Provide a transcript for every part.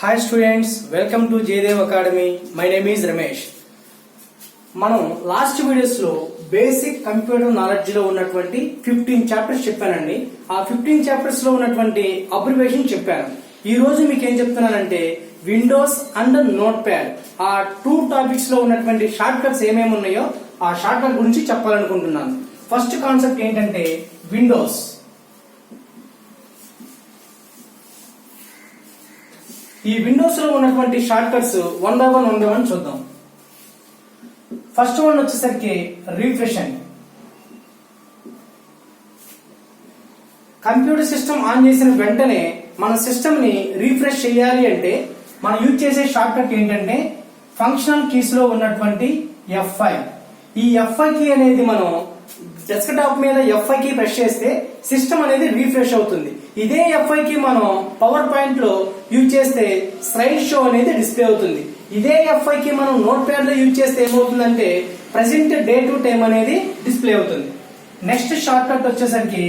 Hi students, welcome to Jaydev Academy. My name is Ramesh. మనం last videos లో basic computer knowledge లో ఉన్నటువంటి 15 chapters చెప్పానండి. ఆ 15 చాప్టర్స్ లో ఉన్నటువంటి అబ్రివేషన్ చెప్పాను. ఈ రోజు మీకు ఏం చెప్తున్నానంటే విండోస్ అండ్ నోట్ ప్యాడ్ ఆ 2 టాపిక్స్ లో ఉన్నటువంటి షార్ట్ కట్స్ ఏమేమి ఉన్నాయో ఆ షార్ట్ కట్ గురించి చెప్పాలనుకుంటున్నాను. ఫస్ట్ కాన్సెప్ట్ ఏంటంటే విండోస్. ఈ విండోస్ లో ఉన్నటువంటి short cuts one by one చూద్దాం. ఫస్ట్ వన్ వచ్చేసరికి రిఫ్రెష్ అండి. కంప్యూటర్ సిస్టమ్ ఆన్ చేసిన వెంటనే మన సిస్టమ్ ని రీఫ్రెష్ చేయాలి అంటే మనం యూజ్ చేసే షార్ట్ కట్ ఏంటంటే ఫంక్షనల్ కీస్ లో ఉన్నటువంటి F5. ఈ F5 కీ అనేది మనం డెస్క్టాప్ మీద F5 కీ ప్రెస్ చేస్తే సిస్టమ్ అనేది రీఫ్రెష్ అవుతుంది. ఇదే F5 కీ మనం పవర్ పాయింట్ లో యూజ్ చేస్తే స్లైడ్ షో అనేది డిస్ప్లే అవుతుంది. ఇదే F5 కీ మనం నోట్ ప్యాడ్ లో యూజ్ చేస్తే ఏమవుతుందంటే ప్రెసెంట్ డే టు టైం అనేది డిస్ప్లే అవుతుంది. నెక్స్ట్ షార్ట్ కట్ వచ్చేసరికి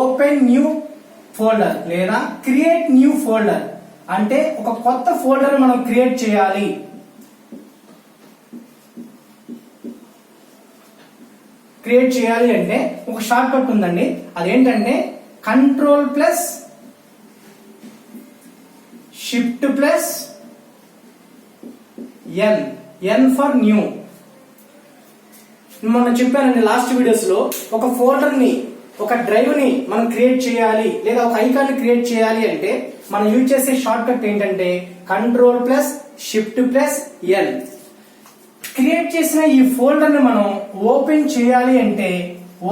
ఓపెన్ న్యూ ఫోల్డర్ లేదా క్రియేట్ న్యూ ఫోల్డర్. అంటే ఒక కొత్త ఫోల్డర్ మనం క్రియేట్ చేయాలి. క్రియేట్ చేయాలి అంటే ఒక షార్ట్ కట్ ఉందండి. అదేంటంటే control plus shift plus N for new. మనం చెప్పానండి లాస్ట్ వీడియోస్ లో ఒక ఫోల్డర్ ని ఒక డ్రైవ్ ని మనం క్రియేట్ చేయాలి లేదా ఒక ఐకాన్ ని క్రియేట్ చేయాలి అంటే మనం యూజ్ చేసే షార్ట్ కట్ ఏంటంటే కంట్రోల్ ప్లస్ షిఫ్ట్ ప్లస్ ఎన్. క్రియేట్ చేసిన ఈ ఫోల్డర్ ని మనం ఓపెన్ చేయాలి అంటే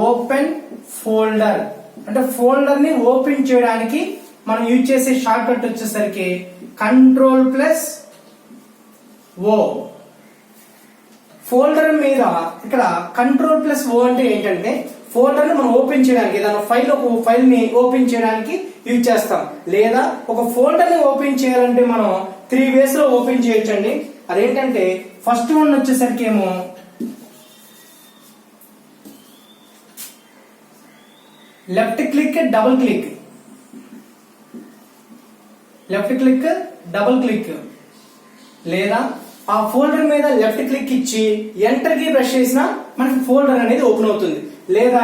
ఓపెన్ ఫోల్డర్. అంటే ఫోల్డర్ ని ఓపెన్ చేయడానికి మనం యూజ్ చేసే షార్ట్ కట్ వచ్చేసరికి కంట్రోల్ ప్లస్ ఓ. ఫోల్డర్ మీద ఇక్కడ కంట్రోల్ ప్లస్ ఓ అంటే ఏంటంటే ఫోల్డర్ ని మనం ఓపెన్ చేయడానికి ఏదైనా ఫైల్ ని ఓపెన్ చేయడానికి యూజ్ చేస్తాం. లేదా ఒక ఫోల్డర్ ని ఓపెన్ చేయాలంటే మనం 3 ways లో ఓపెన్ చేయొచ్చండి. అదేంటంటే ఫస్ట్ వన్ వచ్చేసరికి ఏమో left click double click, left click double click, లేదా ఆ ఫోల్డర్ మీద లెఫ్ట్ క్లిక్ ఇచ్చి ఎంటర్ కీ ప్రెస్ చేసినా మనకి ఫోల్డర్ అనేది ఓపెన్ అవుతుంది. లేదా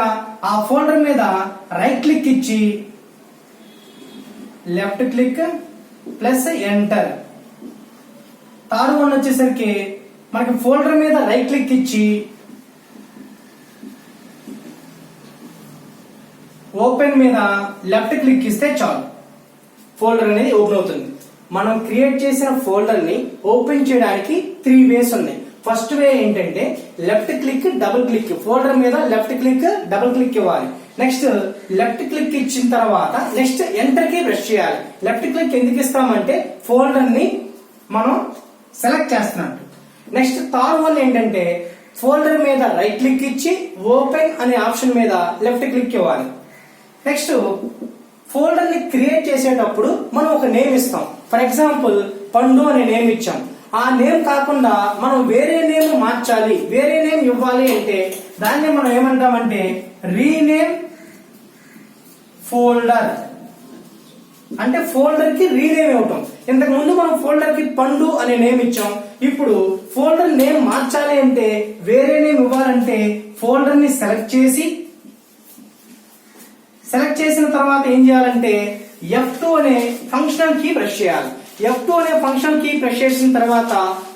ఆ ఫోల్డర్ మీద రైట్ క్లిక్ ఇచ్చి left click plus enter. Third one వచ్చేసరికి మనకి ఫోల్డర్ మీద రైట్ క్లిక్ ఇచ్చి ఓపెన్ మీద లెఫ్ట్ క్లిక్ ఇస్తే చాలు ఫోల్డర్ అనేది ఓపెన్ అవుతుంది. మనం క్రియేట్ చేసిన ఫోల్డర్ ని ఓపెన్ చేయడానికి 3 ways ఉన్నాయి. ఫస్ట్ వే ఏంటంటే left click double click. Folder మీద లెఫ్ట్ క్లిక్ డబుల్ క్లిక్ ఇవ్వాలి. నెక్స్ట్ లెఫ్ట్ క్లిక్ ఇచ్చిన తర్వాత నెక్స్ట్ ఎంటర్ కి ప్రెస్ చేయాలి. లెఫ్ట్ క్లిక్ ఎందుకు ఇస్తామంటే ఫోల్డర్ ని మనం సెలెక్ట్ చేస్తున్నట్టు. నెక్స్ట్ థర్డ్ వన్ ఏంటంటే ఫోల్డర్ మీద రైట్ క్లిక్ ఇచ్చి ఓపెన్ అనే ఆప్షన్ మీద లెఫ్ట్ క్లిక్ ఇవ్వాలి. నెక్స్ట్ ఫోల్డర్ ని క్రియేట్ చేసేటప్పుడు మనం ఒక నేమ్ ఇస్తాం. ఫర్ ఎగ్జాంపుల్ పండు అనే నేమ్ ఇచ్చాం. ఆ నేమ్ కాకుండా మనం వేరే నేమ్ మార్చాలి, వేరే నేమ్ ఇవ్వాలి అంటే దాన్ని మనం ఏమంటామంటే రీనేమ్ ఫోల్డర్. అంటే ఫోల్డర్ కి రీనేమ్ ఇవ్వటం. ఇంతకు ముందు మనం ఫోల్డర్ కి పండు అనే నేమ్ ఇచ్చాం. ఇప్పుడు ఫోల్డర్ నేమ్ మార్చాలి అంటే వేరే నేమ్ ఇవ్వాలంటే ఫోల్డర్ ని సెలెక్ట్ చేసిన తర్వాత ఏం చేయాలంటే F2 అనే ఫంక్షనల్ కీ ప్రెస్ చేయాలి. F2 అనే ఫంక్షనల్ కీ ప్రెస్ చేసిన తర్వాత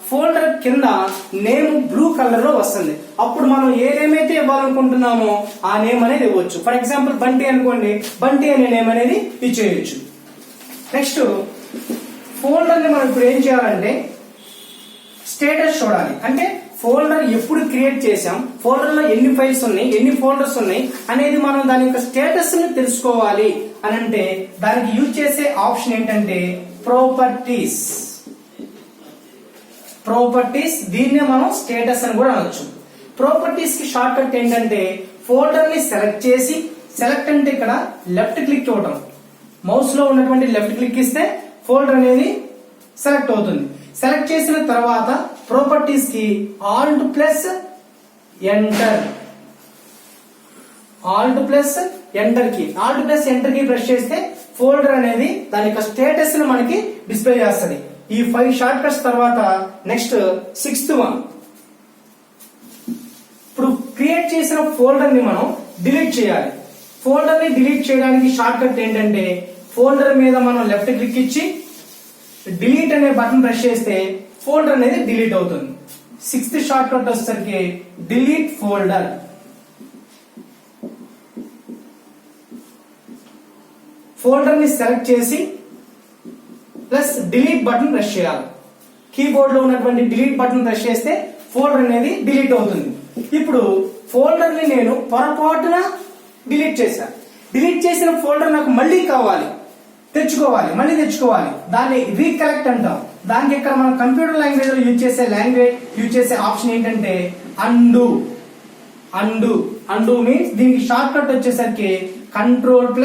ఫోల్డర్ కింద నేమ్ బ్లూ కలర్ లో వస్తుంది. అప్పుడు మనం ఏ నేమ్ అయితే ఇవ్వాలనుకుంటున్నామో ఆ నేమ్ అనేది ఇవ్వచ్చు. ఫర్ ఎగ్జాంపుల్ బంటి అనుకోండి, బంటి అనే నేమ్ అనేది ఇచ్చేయచ్చు. నెక్స్ట్ ఫోల్డర్ ని మనం ఇప్పుడు ఏం చేయాలంటే స్టేటస్ చూడాలి. అంటే ఫోల్డర్ ఎప్పుడు క్రియేట్ చేసాం, ఫోల్డర్ లో ఎన్ని ఫైల్స్ ఉన్నాయి, ఎన్ని ఫోల్డర్స్ ఉన్నాయి అనేది మనం దాని యొక్క స్టేటస్ ని తెలుసుకోవాలి అని అంటే దానికి యూజ్ చేసే ఆప్షన్ ఏంటంటే ప్రాపర్టీస్. దీన్నే మనం స్టేటస్ అని కూడా అనొచ్చు. ప్రాపర్టీస్ కి షార్ట్ కట్ ఏంటంటే ఫోల్డర్ ని సెలెక్ట్ చేసి, సెలెక్ట్ అంటే ఇక్కడ లెఫ్ట్ క్లిక్ ఇవ్వటం. మౌస్ లో ఉన్నటువంటి లెఫ్ట్ క్లిక్ ఇస్తే ఫోల్డర్ అనేది సెలెక్ట్ అవుతుంది. సెలెక్ట్ చేసిన తర్వాత ప్రాపర్టీస్ కి alt plus enter, alt plus enter key press చేస్తే ఫోల్డర్ అనేది దాని యొక్క స్టేటస్ ని మనకి డిస్ప్లే చేస్తుంది. ఈ 5 షార్ట్ కట్స్ తర్వాత నెక్స్ట్ 6th వన్. ఇప్పుడు క్రియేట్ చేసిన ఫోల్డర్ ని మనం డిలీట్ చేయాలి. ఫోల్డర్ ని డిలీట్ చేయడానికి షార్ట్ కట్ ఏంటంటే ఫోల్డర్ మీద మనం లెఫ్ట్ క్లిక్ ఇచ్చి డిలీట్ అనే బటన్ ప్రెస్ చేస్తే ఫోల్డర్ అనేది డిలీట్ అవుతుంది. 6th షార్ట్ కట్ వచ్చేసరికి డిలీట్ ఫోల్డర్. ఫోల్డర్ ని సెలెక్ట్ చేసి ప్లస్ డిలీట్ బటన్ ప్రెస్ చేయాలి. కీబోర్డ్ లో ఉన్నటువంటి డిలీట్ బటన్ ప్రెస్ చేస్తే ఫోల్డర్ అనేది డిలీట్ అవుతుంది. ఇప్పుడు ఫోల్డర్ ని నేను పొరపాటున డిలీట్ చేశాను. డిలీట్ చేసిన ఫోల్డర్ నాకు మళ్ళీ కావాలి, మళ్ళీ తెచ్చుకోవాలి. దాన్ని రీకలెక్ట్ అంటాం. దానికి ఇక్కడ మనం కంప్యూటర్ లాంగ్వేజ్ లో యూజ్ చేసే ఆప్షన్ ఏంటంటే అండు. అండు మీన్స్ దీనికి షార్ట్ కట్ వచ్చేసరికి Ctrl+Z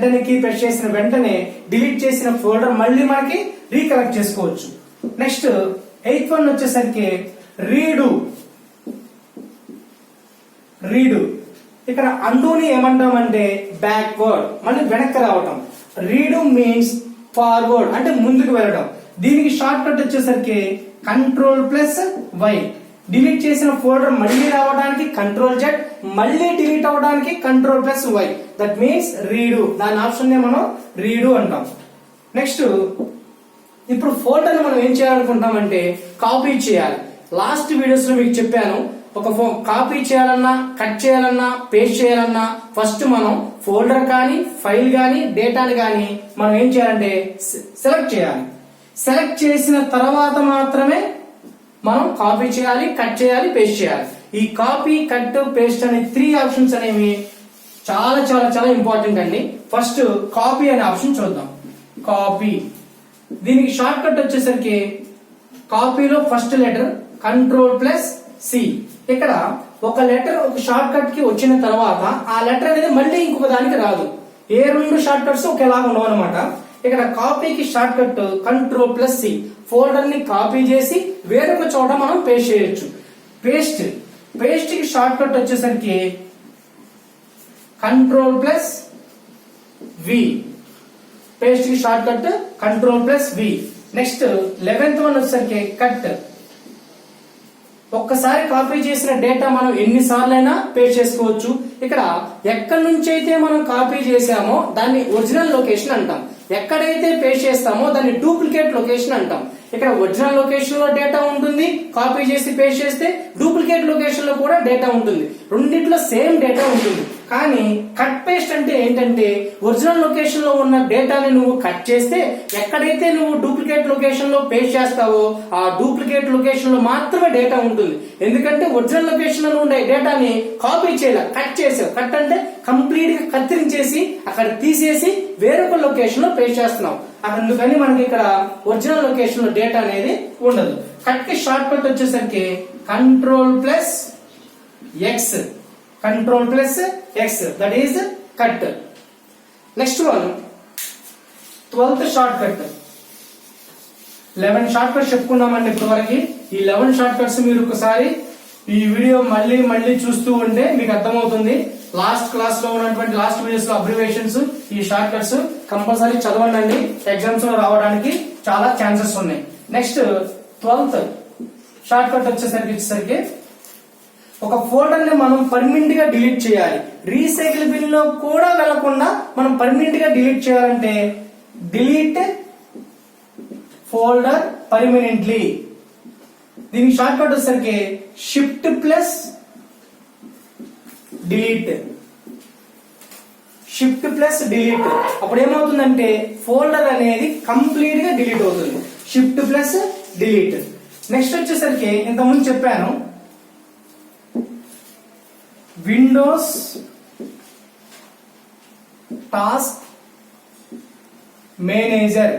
అనే కీ ప్రెస్ చేసిన వెంటనే డిలీట్ చేసిన ఫోల్డర్ మళ్ళీ మనకి రీకలెక్ట్ చేసుకోవచ్చు. నెక్స్ట్ 8th వన్ వచ్చేసరికి రీడు. ఇక్కడ అండూని ఏమంటామంటే బ్యాక్వర్డ్, మళ్ళీ వెనక్కి రావటం. రీడు మీన్స్ ఫార్వర్డ్ అంటే ముందుకు వెళ్ళడం. దీనికి షార్ట్ కట్ వచ్చేసరికి Ctrl+Y. డిలీట్ చేసిన ఫోల్డర్ మళ్ళీ రావడానికి Ctrl+Z, మళ్ళీ డిలీట్ అవడానికి Ctrl+Y. That means redo. దాని ఆప్షన్ నే మనం రీడు అంటాం. నెక్స్ట్ ఇప్పుడు ఫోల్డర్ ని మనం ఏం చేయాలనుకుంటామంటే కాపీ చేయాలి. లాస్ట్ వీడియోస్ లో మీకు చెప్పాను, ఒక కాపీ చేయాలన్నా, కట్ చేయాలన్నా, పేస్ట్ చేయాలన్నా ఫస్ట్ మనం ఫోల్డర్ కానీ, ఫైల్ కానీ, డేటాని కానీ మనం ఏం చేయాలంటే సెలెక్ట్ చేయాలి. సెలెక్ట్ చేసిన తర్వాత మాత్రమే మనం కాపీ చేయాలి, కట్ చేయాలి, పేస్ట్ చేయాలి. ఈ కాపీ, కట్, పేస్ట్ అనే 3 ఆప్షన్స్ అనేవి చాలా చాలా చాలా ఇంపార్టెంట్ అండి. ఫస్ట్ కాపీ అనే ఆప్షన్ చూద్దాం. కాపీ, దీనికి షార్ట్ కట్ వచ్చేసరికి కాపీలో ఫస్ట్ లెటర్ Ctrl+C. ఇక్కడ ఒక లెటర్ ఒక షార్ట్ కట్ కి వచ్చిన తర్వాత ఆ లెటర్ అనేది మళ్ళీ ఇంకొక దానికి రాదు. ఏ 2 షార్ట్ కట్స్ ఒకేలాగా ఉండవు అనమాట. ఇక్కడ కాపీకి షార్ట్ కట్ Ctrl+C. ఫోల్డర్ ని కాపీ చేసి వేరొక చోట మనం పేస్ట్ చేయొచ్చు. పేస్ట్ కి షార్ట్ కట్ వచ్చేసరికి Ctrl+V. పేస్ట్ కి short cut Ctrl+V. Next 11th one వచ్చేసరికి కట్. ఒక్కసారి కాపీ చేసిన డేటా మనం ఎన్నిసార్లైనా పేస్ట్ చేసుకోవచ్చు. ఇక్కడ ఎక్కడి నుంచి అయితే మనం కాపీ చేసామో దాన్ని ఒరిజినల్ లొకేషన్ అంటాం. ఎక్కడైతే పేస్ట్ చేస్తామో దాన్ని డూప్లికేట్ లొకేషన్ అంటాం. ఇక్కడ ఒరిజినల్ లొకేషన్ లో డేటా ఉంటుంది, కాపీ చేసి పేస్ట్ చేస్తే డూప్లికేట్ లొకేషన్ లో కూడా డేటా ఉంటుంది. రెండిట్లో సేమ్ డేటా ఉంటుంది. కానీ కట్ పేస్ట్ అంటే ఏంటంటే ఒరిజినల్ లొకేషన్ లో ఉన్న డేటాని నువ్వు కట్ చేస్తే ఎక్కడైతే నువ్వు డూప్లికేట్ లొకేషన్ లో పేస్ట్ చేస్తావో ఆ డూప్లికేట్ లొకేషన్ లో మాత్రమే డేటా ఉంటుంది. ఎందుకంటే ఒరిజినల్ లొకేషన్ లో ఉండే డేటాని కాపీ చేయాలి, కట్ చేసావు. కట్ అంటే కంప్లీట్ గా కత్తిరించేసి అక్కడ తీసేసి వేరొక లొకేషన్ లో పేస్ట్ చేస్తున్నావు. అందుకని మనకి ఇక్కడ ఒరిజినల్ లొకేషన్ లో డేటా అనేది ఉండదు. కట్ కి షార్ట్ కట్ వచ్చేసరికి Ctrl+X, that is cut. Next one 12th short cut. 11 short cuts చెప్పుకున్నామండి ఇప్పటి వరకు. ఈ 11 షార్ట్ కట్స్ మీరు ఒకసారి ఈ వీడియో మళ్ళీ చూస్తూ ఉంటే మీకు అర్థమవుతుంది. లాస్ట్ క్లాస్ లో ఉన్నటువంటి లాస్ట్ వీడియోస్ లో అబ్రివేషన్స్, ఈ షార్ట్ కట్స్ కంపల్సరీ చదవండి. ఎగ్జామ్స్ లో రావడానికి చాలా ఛాన్సెస్ ఉన్నాయి. నెక్స్ట్ 12th షార్ట్ కట్ వచ్చేసరికి ఒక ఫోల్డర్ ని మనం పర్మనెంట్ గా డిలీట్ చేయాలి. రీసైకిల్ బిన్ లో కూడా వెళ్లకుండా మనం పర్మనెంట్ గా డిలీట్ చేయాలంటే డిలీట్ ఫోల్డర్ పర్మనెంట్లీ. దీనికి షార్ట్ కట్ వచ్చేసరికి Shift+Delete. అప్పుడు ఏమవుతుందంటే ఫోల్డర్ అనేది కంప్లీట్ గా డిలీట్ అవుతుంది. Shift+Delete. నెక్స్ట్ వచ్చేసరికి ఇంతకుముందు చెప్పాను విండోస్ టాస్క్ మేనేజర్.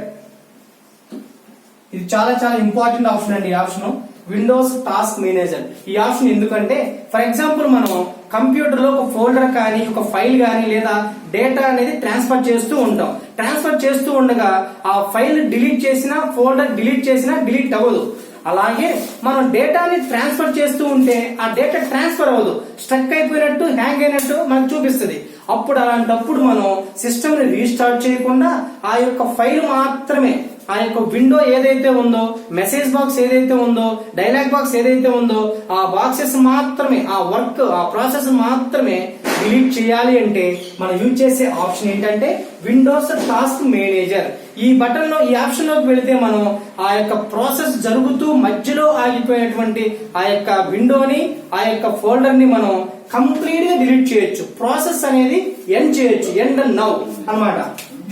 ఇది చాలా చాలా ఇంపార్టెంట్ ఆప్షన్ అండి. ఈ ఆప్షన్ విండోస్ టాస్క్ మేనేజర్. ఈ ఆప్షన్ ఎందుకంటే ఫర్ ఎగ్జాంపుల్ మనం కంప్యూటర్ లో ఒక ఫోల్డర్ కానీ, ఒక ఫైల్ కానీ లేదా డేటా అనేది ట్రాన్స్ఫర్ చేస్తూ ఉంటాం. ట్రాన్స్ఫర్ చేస్తూ ఉండగా ఆ ఫైల్ డిలీట్ చేసినా, ఫోల్డర్ డిలీట్ చేసినా డిలీట్ అవ్వదు. అలాగే మనం డేటాని ట్రాన్స్ఫర్ చేస్తూ ఉంటే ఆ డేటా ట్రాన్స్ఫర్ అవ్వదు, స్ట్రక్ అయిపోయినట్టు, హ్యాంగ్ అయినట్టు మనకు చూపిస్తుంది. అప్పుడు అలాంటప్పుడు మనం సిస్టమ్ ని రీస్టార్ట్ చేయకుండా ఆ యొక్క ఫైల్ మాత్రమే, ఆ యొక్క విండో ఏదైతే ఉందో, మెసేజ్ బాక్స్ ఏదైతే ఉందో, డైలాగ్ బాక్స్ ఏదైతే ఉందో, ఆ బాక్సెస్ మాత్రమే, ఆ వర్క్, ఆ ప్రాసెస్ మాత్రమే డిలీట్ చేయాలి అంటే మనం యూజ్ చేసే ఆప్షన్ ఏంటంటే విండోస్ టాస్క్ మేనేజర్. ఈ బటన్ లో, ఈ ఆప్షన్ లోకి వెళితే మనం ఆ యొక్క ప్రాసెస్ జరుగుతూ మధ్యలో ఆగిపోయినటువంటి ఆ యొక్క విండోని, ఆ యొక్క ఫోల్డర్ ని మనం కంప్లీట్ గా డిలీట్ చేయొచ్చు. ప్రాసెస్ అనేది ఎండ్ చేయొచ్చు, ఎండ్ నౌ అన్నమాట.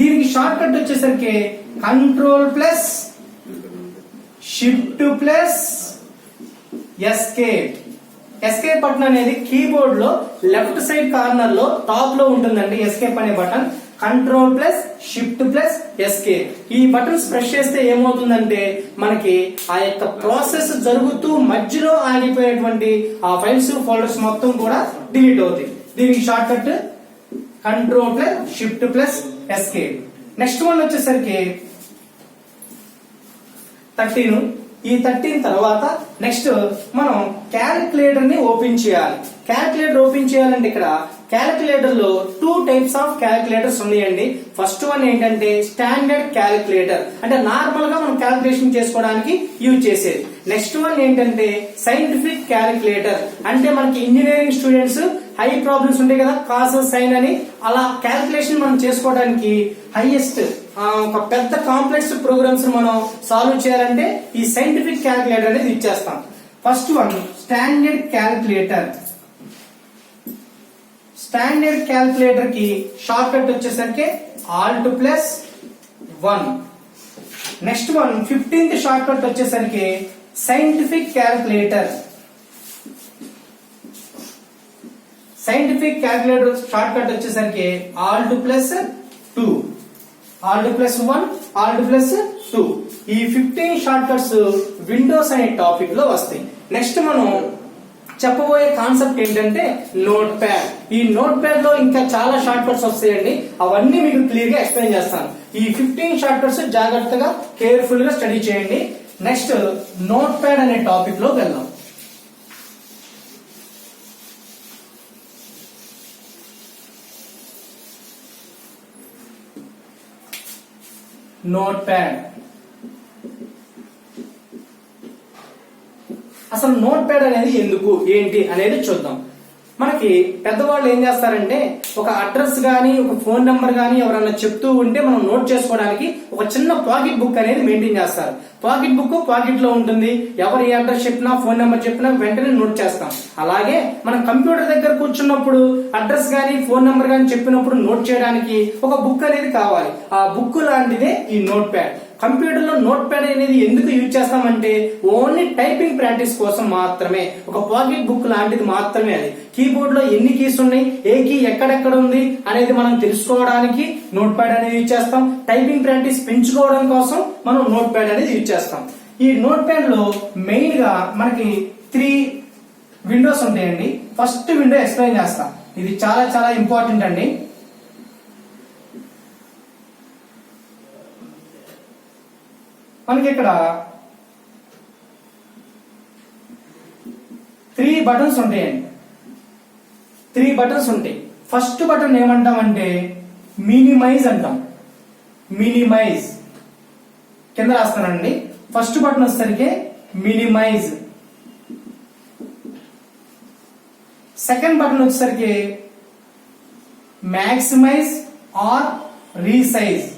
దీనికి షార్ట్ కట్ వచ్చేసరికి control plus shift plus escape. Escape button అనేది కీబోర్డ్ లో లెఫ్ట్ సైడ్ కార్నర్ లో టాప్ లో ఉంటుందండి. ఎస్కేప్ అనే button control plus shift plus escape. ఈ బటన్స్ ప్రెస్ చేస్తే ఏమవుతుందంటే మనకి ఆ యొక్క ప్రాసెస్ జరుగుతూ మధ్యలో ఆగిపోయినటువంటి ఆ ఫైల్స్, ఫోల్డర్స్ మొత్తం కూడా డిలీట్ అవుతాయి. దీనికి short cut control plus shift plus escape. Next one వచ్చేసరికి 13. ఈ 13 తర్వాత నెక్స్ట్ మనం క్యాలిక్యులేటర్ ని ఓపెన్ చేయాలి. క్యాలిక్యులేటర్ ఓపెన్ చేయాలంటే ఇక్కడ క్యాలిక్యులేటర్ లో 2 టైప్స్ ఆఫ్ క్యాలిక్యులేటర్స్ ఉన్నాయండి. ఫస్ట్ వన్ ఏంటంటే స్టాండర్డ్ క్యాలిక్యులేటర్, అంటే నార్మల్ గా మనం క్యాలిక్యులేషన్ చేసుకోవడానికి యూజ్ చేసేది. నెక్స్ట్ వన్ ఏంటంటే సైంటిఫిక్ క్యాలిక్యులేటర్, అంటే మనకి ఇంజనీరింగ్ స్టూడెంట్స్ హై ప్రాబ్లమ్స్ ఉంటాయి కదా, కాస్ సైన్ అని, అలా క్యాలిక్యులేషన్ మనం చేసుకోవడానికి హైయెస్ట్ ఒక పెద్ద కాంప్లెక్స్ ప్రోగ్రామ్స్ మనం సాల్వ్ చేయాలంటే ఈ సైంటిఫిక్ క్యాలిక్యులేటర్ అనేది ఇచ్చేస్తాం. First one standard calculator. Standard calculator కి షార్ట్ కట్ వచ్చేసరికి alt plus 1. Next one 15th short cut వచ్చేసరికి scientific calculator. Scientific calculator short cut వచ్చేసరికి alt plus 2, alt plus 1, alt plus 2. ఈ 15 షార్ట్ కట్స్ విండోస్ అనే topic లో వస్తాయి. Next మనం చెప్పబోయే కాన్సెప్ట్ ఏంటంటే నోట్ ప్యాడ్. ఈ నోట్ ప్యాడ్ లో ఇంకా చాలా షార్ట్ కట్స్ వస్తాయండి, అవన్నీ మీకు క్లియర్ గా ఎక్స్ప్లెయిన్ చేస్తాను. ఈ 15 షార్ట్ కట్స్ జాగ్రత్తగా కేర్ఫుల్ గా స్టడీ చేయండి. నెక్స్ట్ నోట్ ప్యాడ్ అనే టాపిక్ లో వెళ్దాం. Note pad. అసలు నోట్ ప్యాడ్ అనేది ఎందుకు, ఏంటి అనేది చూద్దాం. మనకి పెద్దవాళ్ళు ఏం చేస్తారంటే ఒక అడ్రస్ గానీ, ఒక ఫోన్ నెంబర్ గానీ ఎవరన్నా చెప్తూ ఉంటే మనం నోట్ చేసుకోవడానికి ఒక చిన్న పాకెట్ బుక్ అనేది మెయింటైన్ చేస్తారు. పాకెట్ బుక్ పాకెట్ లో ఉంటుంది. ఎవరు ఏ అడ్రస్ చెప్పినా, ఫోన్ నెంబర్ చెప్పినా వెంటనే నోట్ చేస్తాం. అలాగే మనం కంప్యూటర్ దగ్గర కూర్చున్నప్పుడు అడ్రస్ గానీ, ఫోన్ నెంబర్ గానీ చెప్పినప్పుడు నోట్ చేయడానికి ఒక బుక్ అనేది కావాలి. ఆ బుక్ లాంటిదే ఈ నోట్ ప్యాడ్. కంప్యూటర్ లో నోట్ ప్యాడ్ అనేది ఎందుకు యూజ్ చేస్తామంటే ఓన్లీ టైపింగ్ ప్రాక్టీస్ కోసం మాత్రమే. ఒక పాకెట్ బుక్ లాంటిది మాత్రమే అది. కీబోర్డ్ లో ఎన్ని కీస్ ఉన్నాయి, ఏ కీ ఎక్కడెక్కడ ఉంది అనేది మనం తెలుసుకోవడానికి నోట్ ప్యాడ్ అనేది యూజ్ చేస్తాం. టైపింగ్ ప్రాక్టీస్ పెంచుకోవడం కోసం మనం నోట్ ప్యాడ్ అనేది యూజ్ చేస్తాం. ఈ నోట్ ప్యాడ్ లో మెయిన్ గా మనకి 3 విండోస్ ఉంటాయండి. ఫస్ట్ విండో ఎక్స్ప్లెయిన్ చేస్తాం. ఇది చాలా చాలా ఇంపార్టెంట్ అండి. మనకి ఇక్కడ 3 బటన్స్ ఉంటాయండి. 3 బటన్స్ ఉంటాయి. ఫస్ట్ బటన్ ఏమంటామంటే మినిమైజ్ అంటాం. మినిమైజ్ కింద రాస్తానండి. ఫస్ట్ బటన్ వచ్చేసరికి మినిమైజ్. సెకండ్ బటన్ వచ్చేసరికి మ్యాక్సిమైజ్ ఆర్ రీసైజ్.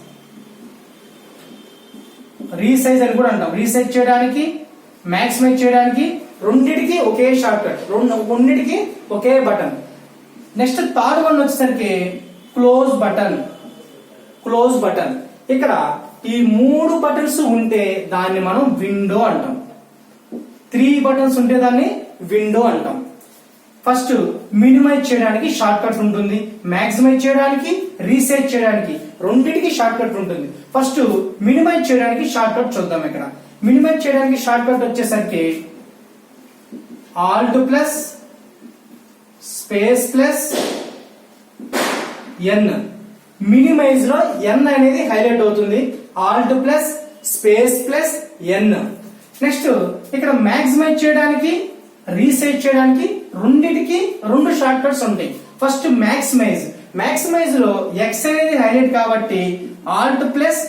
రీసైజ్ అని కూడా అంటాం. రీసైజ్ చేయడానికి, మ్యాక్సిమైజ్ చేయడానికి రెండిటికి ఒకే షార్ట్ కట్, రెండిటికి ఒకే బటన్. నెక్స్ట్ థర్డ్ వన్ వచ్చేసరికి క్లోజ్ బటన్. Close button. ఇక్కడ ఈ 3 బటన్స్ ఉంటే దాన్ని మనం విండో అంటాం. 3 బటన్స్ ఉంటే దాన్ని విండో అంటాం. ఫస్ట్ మినిమైజ్ చేయడానికి షార్ట్ కట్ ఉంటుంది, మ్యాక్సిమైజ్ చేయడానికి, రీసైజ్ చేయడానికి రెండింటికి షార్ట్ కట్ ఉంటుంది. ఫస్ట్ మినిమైజ్ చేయడానికి షార్ట్ కట్ చూద్దాం. ఇక్కడ మినిమైజ్ చేయడానికి షార్ట్ కట్ వచ్చేసరికి alt plus space plus N. Minimize లో ఎన్ అనేది హైలైట్ అవుతుంది. Alt plus space plus N. Next ఇక్కడ మ్యాక్సిమైజ్ చేయడానికి, రీసైజ్ చేయడానికి రెండిటికి 2 షార్ట్ కట్స్ ఉంటాయి. First maximize. మాక్సిమైజ్ లో ఎక్స్ అనేది హైలైట్ కాబట్టి alt plus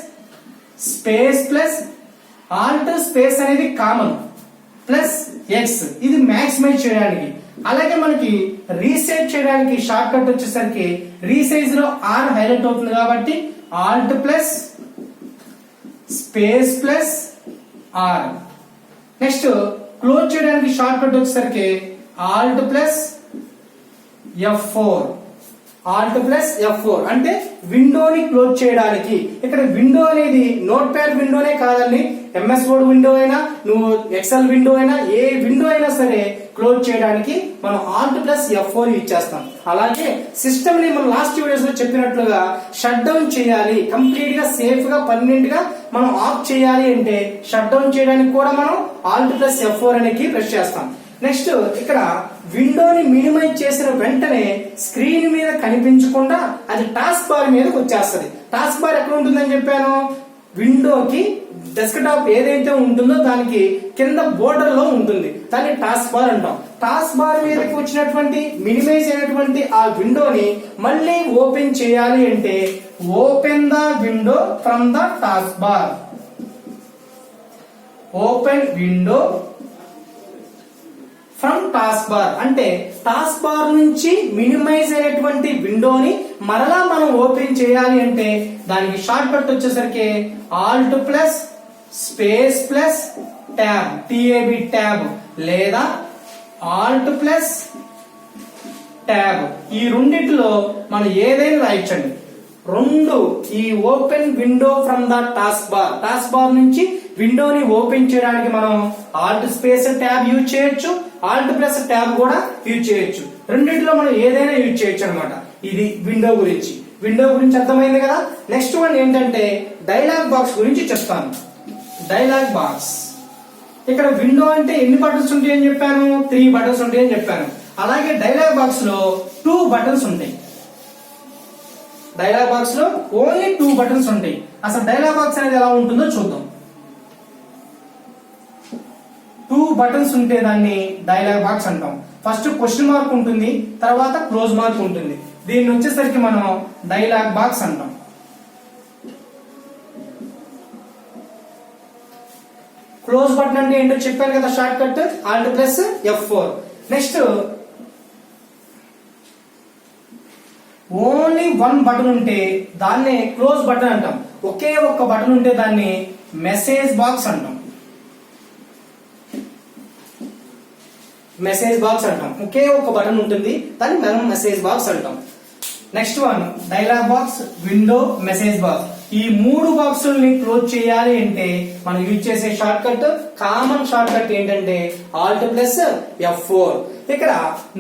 space plus Alt space అనేది కామన్ ప్లస్ ఎక్స్, ఇది మాక్సిమైజ్ చేయడానికి. అలాగే మనకి రీసెట్ చేయడానికి షార్ట్ కట్ వచ్చేసరికి రీసైజ్ లో ఆర్ హైలైట్ అవుతుంది కాబట్టి alt plus space plus R. Next close చేయడానికి షార్ట్ కట్ వచ్చేసరికి alt plus F4, alt plus F4 అంటే విండోని క్లోజ్ చేయడానికి. ఇక్కడ విండో అనేది నోట్ ప్యాడ్ విండోనే కాదండి, ఎంఎస్ వర్డ్ విండో అయినా, నువ్వు ఎక్సెల్ విండో అయినా, ఏ విండో అయినా సరే క్లోజ్ చేయడానికి మనం ఆల్ట్ ప్లస్ F4 యూజ్ చేస్తాం. అలాగే సిస్టమ్ ని మనం లాస్ట్ వీడియోస్ లో చెప్పినట్లుగా షట్ డౌన్ చేయాలి, కంప్లీట్ గా సేఫ్ గా పర్మనెంట్ గా మనం ఆఫ్ చేయాలి అంటే షట్ డౌన్ చేయడానికి కూడా మనం ఆల్ట్ ప్లస్ F4 అనే కీ ప్రెస్ చేస్తాం. నెక్స్ట్ ఇక్కడ విండోని మినిమైజ్ చేసిన వెంటనే స్క్రీన్ మీద కనిపించకుండా అది టాస్క్ బార్ మీదకి వచ్చేస్తుంది. టాస్క్ బార్ ఎక్కడ ఉంటుందని చెప్పాను, విండోకి డెస్క్టాప్ ఏదైతే ఉంటుందో దానికి కింద బోర్డర్ లో ఉంటుంది, దాన్ని టాస్క్ బార్ అంటాం. టాస్క్ బార్ మీదకి వచ్చినటువంటి మినిమైజ్ అయినటువంటి ఆ విండోని మళ్ళీ ఓపెన్ చేయాలి అంటే open the window from the task bar. Open window from task bar అంటే టాస్క్ బార్ నుంచి మినిమైజ్ అయినటువంటి విండోని మరలా మనం ఓపెన్ చేయాలి అంటే దానికి షార్ట్ కట్ వచ్చేసరికి alt plus space plus tab, T A B tab, లేదా ఆల్ట్ ప్లస్ ట్యాబ్. ఈ రెండిట్లో మనం ఏదైనా రాయొచ్చండి. రెండు ఈ open window from the task bar, task bar నుంచి విండోని ఓపెన్ చేయడానికి మనం ఆల్ట్ స్పేస్ ట్యాబ్ యూజ్ చేయొచ్చు, ఆల్ట్ ప్లస్ ట్యాబ్ కూడా యూజ్ చేయొచ్చు. రెండింటిలో మనం ఏదైనా యూజ్ చేయొచ్చు అనమాట. ఇది విండో గురించి. విండో గురించి అర్థమైంది కదా. నెక్స్ట్ వన్ ఏంటంటే డైలాగ్ బాక్స్ గురించి చెప్తాను. డైలాగ్ బాక్స్, ఇక్కడ విండో అంటే ఎన్ని బటన్స్ ఉంటాయని చెప్పాను, 3 బటన్స్ ఉంటాయని చెప్పాను. అలాగే డైలాగ్ బాక్స్ లో 2 బటన్స్ ఉంటాయి. డైలాగ్ బాక్స్ లో ఓన్లీ 2 బటన్స్ ఉంటాయి. అసలు డైలాగ్ బాక్స్ అనేది ఎలా ఉంటుందో చూద్దాం. 2 బటన్స్ ఉంటే దాన్ని డైలాగ్ బాక్స్ అంటాం. ఫస్ట్ క్వశ్చన్ మార్క్ ఉంటుంది, తర్వాత క్లోజ్ మార్క్ ఉంటుంది. దీన్ని వచ్చేసరికి మనం డైలాగ్ బాక్స్ అంటాం. క్లోజ్ బటన్ అంటే ఏంటో చెప్పాను కదా, short cut alt plus F4. Next only 1 button ఉంటే దాన్నే క్లోజ్ బటన్ అంటాం. ఒకే ఒక్క బటన్ ఉంటే దాన్ని మెసేజ్ బాక్స్ అంటాం. మెసేజ్ బాక్స్ అంటాం. ఒకే ఒక్క బటన్ ఉంటుంది, దాన్ని మనం మెసేజ్ బాక్స్ అంటాం. Next one dialogue box, window, message box. ఈ 3 బాక్సుల్ని క్లోజ్ చేయాలి అంటే మనం యూజ్ చేసే short cut, common short cut ఏంటంటే ఆల్ట్ ప్లస్ F4. ఇక్కడ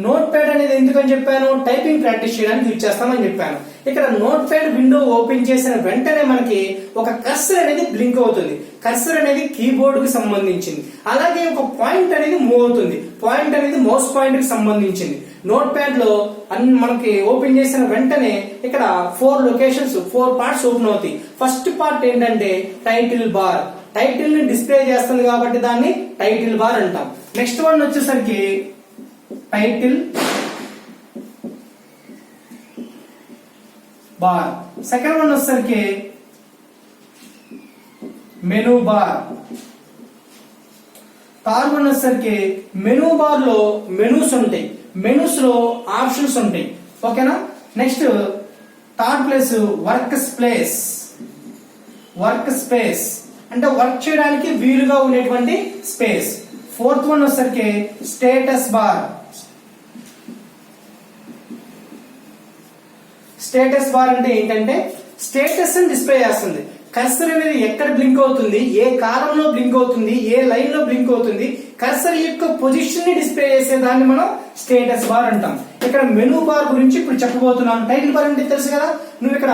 నోట్ ప్యాడ్ అనేది ఎందుకని చెప్పాను, టైపింగ్ ప్రాక్టీస్ చేయడానికి యూజ్ చేస్తామని చెప్పాను. ఇక్కడ నోట్ ప్యాడ్ విండో ఓపెన్ చేసిన వెంటనే మనకి ఒక కర్సర్ అనేది బ్లింక్ అవుతుంది. కర్సర్ అనేది కీబోర్డ్ కి సంబంధించింది. అలాగే ఒక పాయింట్ అనేది మూవ్ అవుతుంది. పాయింట్ అనేది మౌస్ పాయింట్ కి సంబంధించింది. నోట్ ప్యాడ్ లో మనకి ఓపెన్ చేసిన వెంటనే ఇక్కడ 4 లొకేషన్స్, 4 పార్ట్స్ ఓపెన్ అవుతాయి. ఫస్ట్ పార్ట్ ఏంటంటే టైటిల్ బార్, టైటిల్ ని డిస్ప్లే చేస్తుంది కాబట్టి దాన్ని టైటిల్ బార్ అంటాం. నెక్స్ట్ వన్ వచ్చేసరికి టైటిల్ బార్. సెకండ్ వన్ వచ్చేసరికి మెనూ బార్. థర్డ్ వన్ వచ్చేసరికి మెనూ బార్ లో మెనూస్ ఉంటాయి, మెనూస్ లో ఆప్షన్స్ ఉంటాయి. ఓకేనా. Next third place work space. Work space అంటే వర్క్ చేయడానికి వీలుగా ఉండేటువంటి స్పేస్. ఫోర్త్ వన్ వచ్చేసరికి స్టేటస్ బార్. స్టేటస్ బార్ అంటే ఏంటంటే స్టేటస్ ని డిస్ప్లే చేస్తుంది. కర్సర్ అనేది ఎక్కడ బ్లింక్ అవుతుంది, ఏ కాలంలో బ్లింక్ అవుతుంది, ఏ లైన్ లో బ్లింక్ అవుతుంది, కర్సర్ యొక్క పొజిషన్ ని డిస్ప్లే చేసే దాన్ని మనం స్టేటస్ బార్ అంటాం. ఇక్కడ మెనూ బార్ గురించి ఇప్పుడు చెప్పబోతున్నాను. టైటిల్ బార్ అంటే తెలుసు కదా, నువ్వు ఇక్కడ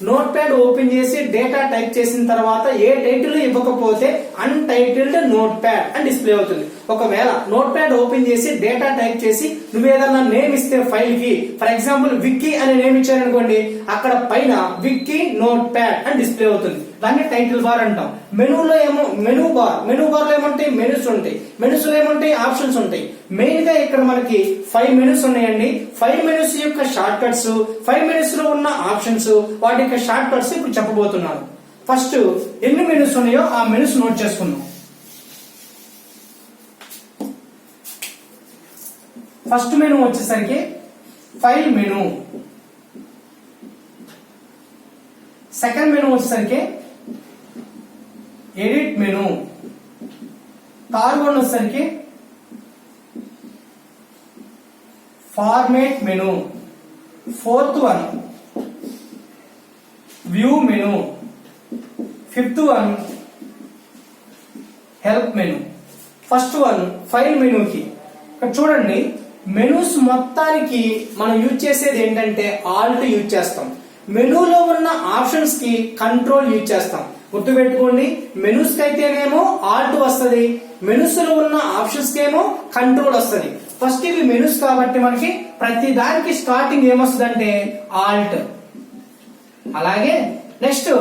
నోట్ ప్యాడ్ ఓపెన్ చేసి డేటా టైప్ చేసిన తర్వాత ఏ టైటిల్ ఇవ్వకపోతే అన్టైటిల్డ్ నోట్ ప్యాడ్ అని డిస్ప్లే అవుతుంది. ఒకవేళ నోట్ ప్యాడ్ ఓపెన్ చేసి డేటా టైప్ చేసి నువ్వు ఏదన్నా నేమ్ ఇస్తే ఫైల్ కి, ఫర్ ఎగ్జాంపుల్ విక్కీ అనే నేమ్ ఇచ్చారనుకోండి, అక్కడ పైన విక్కీ నోట్ ప్యాడ్ అని డిస్ప్లే అవుతుంది. దాన్ని టైటిల్ బార్ అంటాం. మెనూలో ఏమో మెనూ బార్ లో ఏమంటాయి, మెనూస్ ఉంటాయి. మెనూస్ లో ఏమంటాయి, ఆప్షన్స్ ఉంటాయి. మెయిన్ గా ఇక్కడ మనకి 5 మెనూస్ ఉన్నాయండి. 5 మెనూస్ యొక్క షార్ట్ కట్స్, 5 మెనూస్ లో ఉన్న ఆప్షన్స్, వాటి యొక్క షార్ట్ కట్స్ ఇప్పుడు చెప్పబోతున్నాను. ఫస్ట్ ఎన్ని మెనూస్ ఉన్నాయో ఆ మెనూస్ నోట్ చేసుకుందాం. ఫస్ట్ మెనూ వచ్చేసరికి ఫైల్ మెనూ. సెకండ్ మెనూ వచ్చేసరికి ఎడిట్ మెనూ. థర్డ్ వన్ వచ్చేసరికి format menu. Fourth one view menu. Fifth one help menu. First one file మెనూకి ఇక్కడ చూడండి, మెనూస్ మొత్తానికి మనం యూజ్ చేసేది ఏంటంటే ఆల్ట్ యూజ్ చేస్తాం. మెనూలో ఉన్న ఆప్షన్స్ కి కంట్రోల్ యూజ్ చేస్తాం. గుర్తుపెట్టుకోండి, మెనూస్ కి అయితేనేమో ఆల్ట్ వస్తుంది, మెనూస్ లో ఉన్న ఆప్షన్స్ కి ఏమో కంట్రోల్ వస్తుంది. ఫస్ట్ ఇవి మెనూస్ కాబట్టి మనకి ప్రతి దానికి స్టార్టింగ్ ఏమొస్తుందంటే ఆల్ట్. అలాగే నెక్స్ట్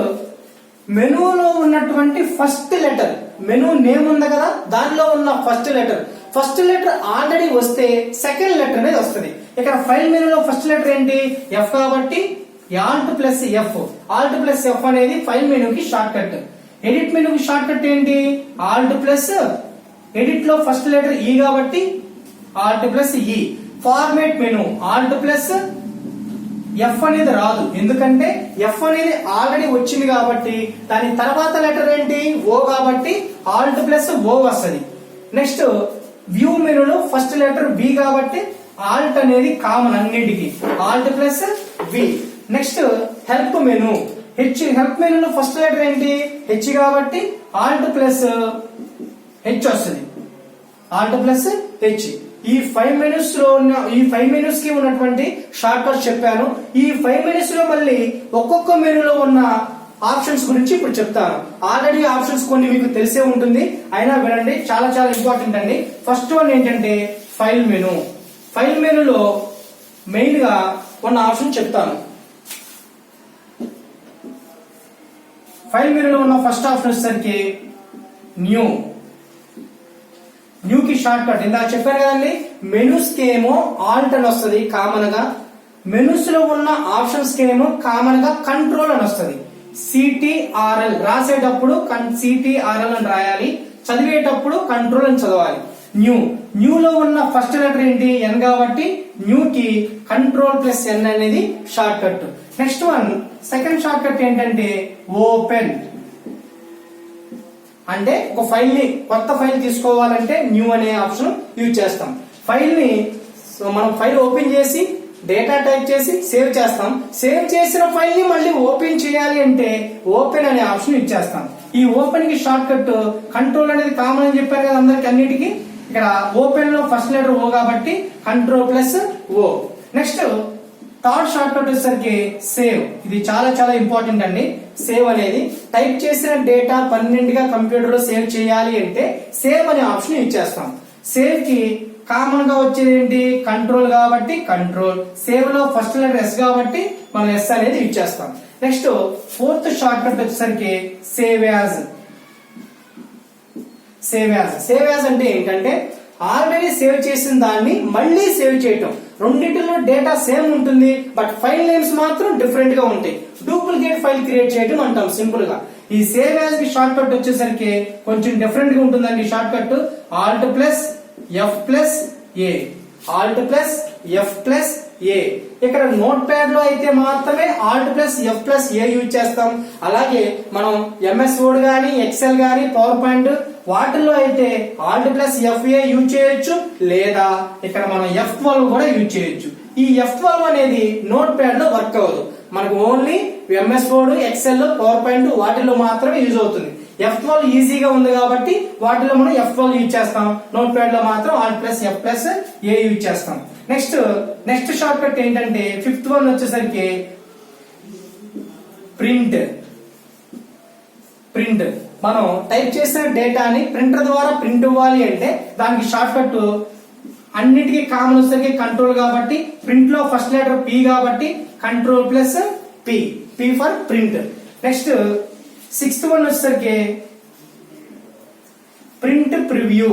మెనూలో ఉన్నటువంటి ఫస్ట్ లెటర్, మెనూ నేమ్ ఉంది కదా, దానిలో ఉన్న ఫస్ట్ లెటర్ ఆల్రెడీ వస్తే సెకండ్ లెటర్ అనేది వస్తుంది. ఇక్కడ ఫైల్ మెనూలో ఫస్ట్ లెటర్ ఏంటి, ఎఫ్ కాబట్టి alt plus F. Alt plus F అనేది ఫైల్ మెనూకి షార్ట్ కట్. ఎడిట్ మెనూకి షార్ట్ కట్ ఏంటి, ఆల్ట్ ప్లస్, ఎడిట్ లో ఫస్ట్ లెటర్ ఈ కాబట్టి alt plus E. Format menu alt plus F అనేది రాదు, ఎందుకంటే ఎఫ్ అనేది ఆల్రెడీ వచ్చింది కాబట్టి దాని తర్వాత లెటర్ ఏంటి, ఓ కాబట్టి ఆల్ట్ ప్లస్ ఓ వస్తుంది. నెక్స్ట్ వ్యూ మెనూలో ఫస్ట్ లెటర్ బి కాబట్టి ఆల్ట్ అనేది కామన్ అన్నింటికి, Alt plus V. Next help menu, help మెనూలో ఫస్ట్ లెటర్ ఏంటి, హెచ్ కాబట్టి ఆల్ట్ ప్లస్ హెచ్ వస్తుంది, ఆల్ట్ ప్లస్ హెచ్. ఈ 5 మెనూస్ లో ఉన్న ఈ 5 మెనూస్ కి ఉన్నటువంటి షార్ట్ కట్స్ చెప్పాను. ఈ 5 మెనూస్ లో మళ్ళీ ఒక్కొక్క మెనూలో ఉన్న ఆప్షన్స్ గురించి ఇప్పుడు చెప్తాను. ఆల్రెడీ ఆప్షన్స్ కొన్ని మీకు తెలిసే ఉంటుంది, అయినా వినండి, చాలా చాలా ఇంపార్టెంట్ అండి. ఫస్ట్ వన్ ఏంటంటే ఫైల్ మెనూ. ఫైల్ మెనూలో మెయిన్ గా ఉన్న ఆప్షన్ చెప్తాను. ఫైల్ మెనూలో ఉన్న ఫస్ట్ ఆప్షన్ వచ్చేసరికి న్యూ. న్యూ కి షార్ట్ కట్ ఇందాక చెప్పాను కదండి, మెనూస్ కి ఏమో ఆల్ట్ అని వస్తుంది కామన్ గా, మెనూస్ లో ఉన్న ఆప్షన్స్ కి ఏమో కామన్ గా కంట్రోల్ అని వస్తుంది. సిటిఆర్ఎల్ రాసేటప్పుడు సిటిఆర్ఎల్ అని రాయాలి, చదివేటప్పుడు కంట్రోల్ అని చదవాలి. న్యూ లో ఉన్న ఫస్ట్ లెటర్ ఏంటి, ఎన్ కాబట్టి న్యూ కి కంట్రోల్ ప్లస్ ఎన్ అనేది short cut. Next one second short cut ఏంటంటే ఓపెన్. అంటే ఒక ఫైల్ ని, కొత్త ఫైల్ తీసుకోవాలంటే న్యూ అనే ఆప్షన్ యూజ్ చేస్తాం. ఫైల్ ని మనం ఫైల్ ఓపెన్ చేసి డేటా టైప్ చేసి సేవ్ చేస్తాం. సేవ్ చేసిన ఫైల్ ని మళ్ళీ ఓపెన్ చేయాలి అంటే ఓపెన్ అనే ఆప్షన్ యూజ్ చేస్తాం. ఈ ఓపెన్ కి షార్ట్ కట్ కంట్రోల్ అనేది కామన్ అని చెప్పారు కదా అందరికి అన్నిటికీ. ఇక్కడ ఓపెన్ లో ఫస్ట్ లెటర్ ఓ కాబట్టి కంట్రోల్ ప్లస్ ఓ. నెక్స్ట్ థర్డ్ షార్ట్ కట్ వచ్చేసరికి సేవ్. ఇది చాలా చాలా ఇంపార్టెంట్ అండి. సేవ్ అనేది టైప్ చేసిన డేటా పర్మనెంట్ గా కంప్యూటర్ లో సేవ్ చేయాలి అంటే సేవ్ అనే ఆప్షన్ యూజ్ చేస్తాం. సేవ్ కి కామన్ గా వచ్చేది ఏంటి, కంట్రోల్ కాబట్టి కంట్రోల్. సేవ్ లో ఫస్ట్ లెటర్ ఎస్ కాబట్టి మనం ఎస్ అనేది యూజ్ చేస్తాం. నెక్స్ట్ ఫోర్త్ షార్ట్ కట్ వచ్చేసరికి సేవ్ యాజ్. సేవ్ యాజ్ అంటే ఏంటంటే ఆల్రెడీ సేవ్ చేసిన దాన్ని మళ్ళీ సేవ్ చేయటం. రెండింటిలో డేటా సేమ్ ఉంటుంది, బట్ ఫైల్ నేమ్స్ మాత్రం డిఫరెంట్ గా ఉంటాయి. డూప్లికేట్ ఫైల్ క్రియేట్ చేయడం అంటాం సింపుల్ గా. ఈ సేవ్ యాజ్ కి షార్ట్ కట్ వచ్చేసరికి కొంచెం డిఫరెంట్ గా ఉంటుందండి. Shortcut alt plus F plus A, alt plus F plus A. ఇక్కడ నోట్ ప్యాడ్ లో అయితే మాత్రమే alt plus F plus A use చేస్తాం. అలాగే మనం ఎంఎస్ వర్డ్ గానీ, ఎక్సెల్ గానీ, పవర్ పాయింట్ వాటిల్లో అయితే alt plus F A use చేయొచ్చు, లేదా ఇక్కడ మనం F12 కూడా యూజ్ చేయొచ్చు. ఈ F12 అనేది నోట్ ప్యాడ్ లో వర్క్ అవ్వదు, మనకు only MS Word, Excel, PowerPoint వాటిల్లో మాత్రమే యూజ్ అవుతుంది. F12 ఈజీగా ఉంది కాబట్టి వాటిలో మనం F12 యూజ్ చేస్తాం. నోట్ ప్యాడ్ లో మాత్రం Alt plus F plus A use చేస్తాం. నెక్స్ట్ షార్ట్ కట్ ఏంటంటే ఫిఫ్త్ వన్ వచ్చేసరికి ప్రింట్. మనం టైప్ చేసిన డేటాని ప్రింటర్ ద్వారా ప్రింట్ ఇవ్వాలి అంటే దానికి షార్ట్ కట్ అన్నిటికీ కామన్ వచ్చేసరికి కంట్రోల్ కాబట్టి ప్రింట్ లో ఫస్ట్ లెటర్ పి కాబట్టి control plus P, P for print. Next 6th one వచ్చేసరికి ప్రింట్ ప్రివ్యూ.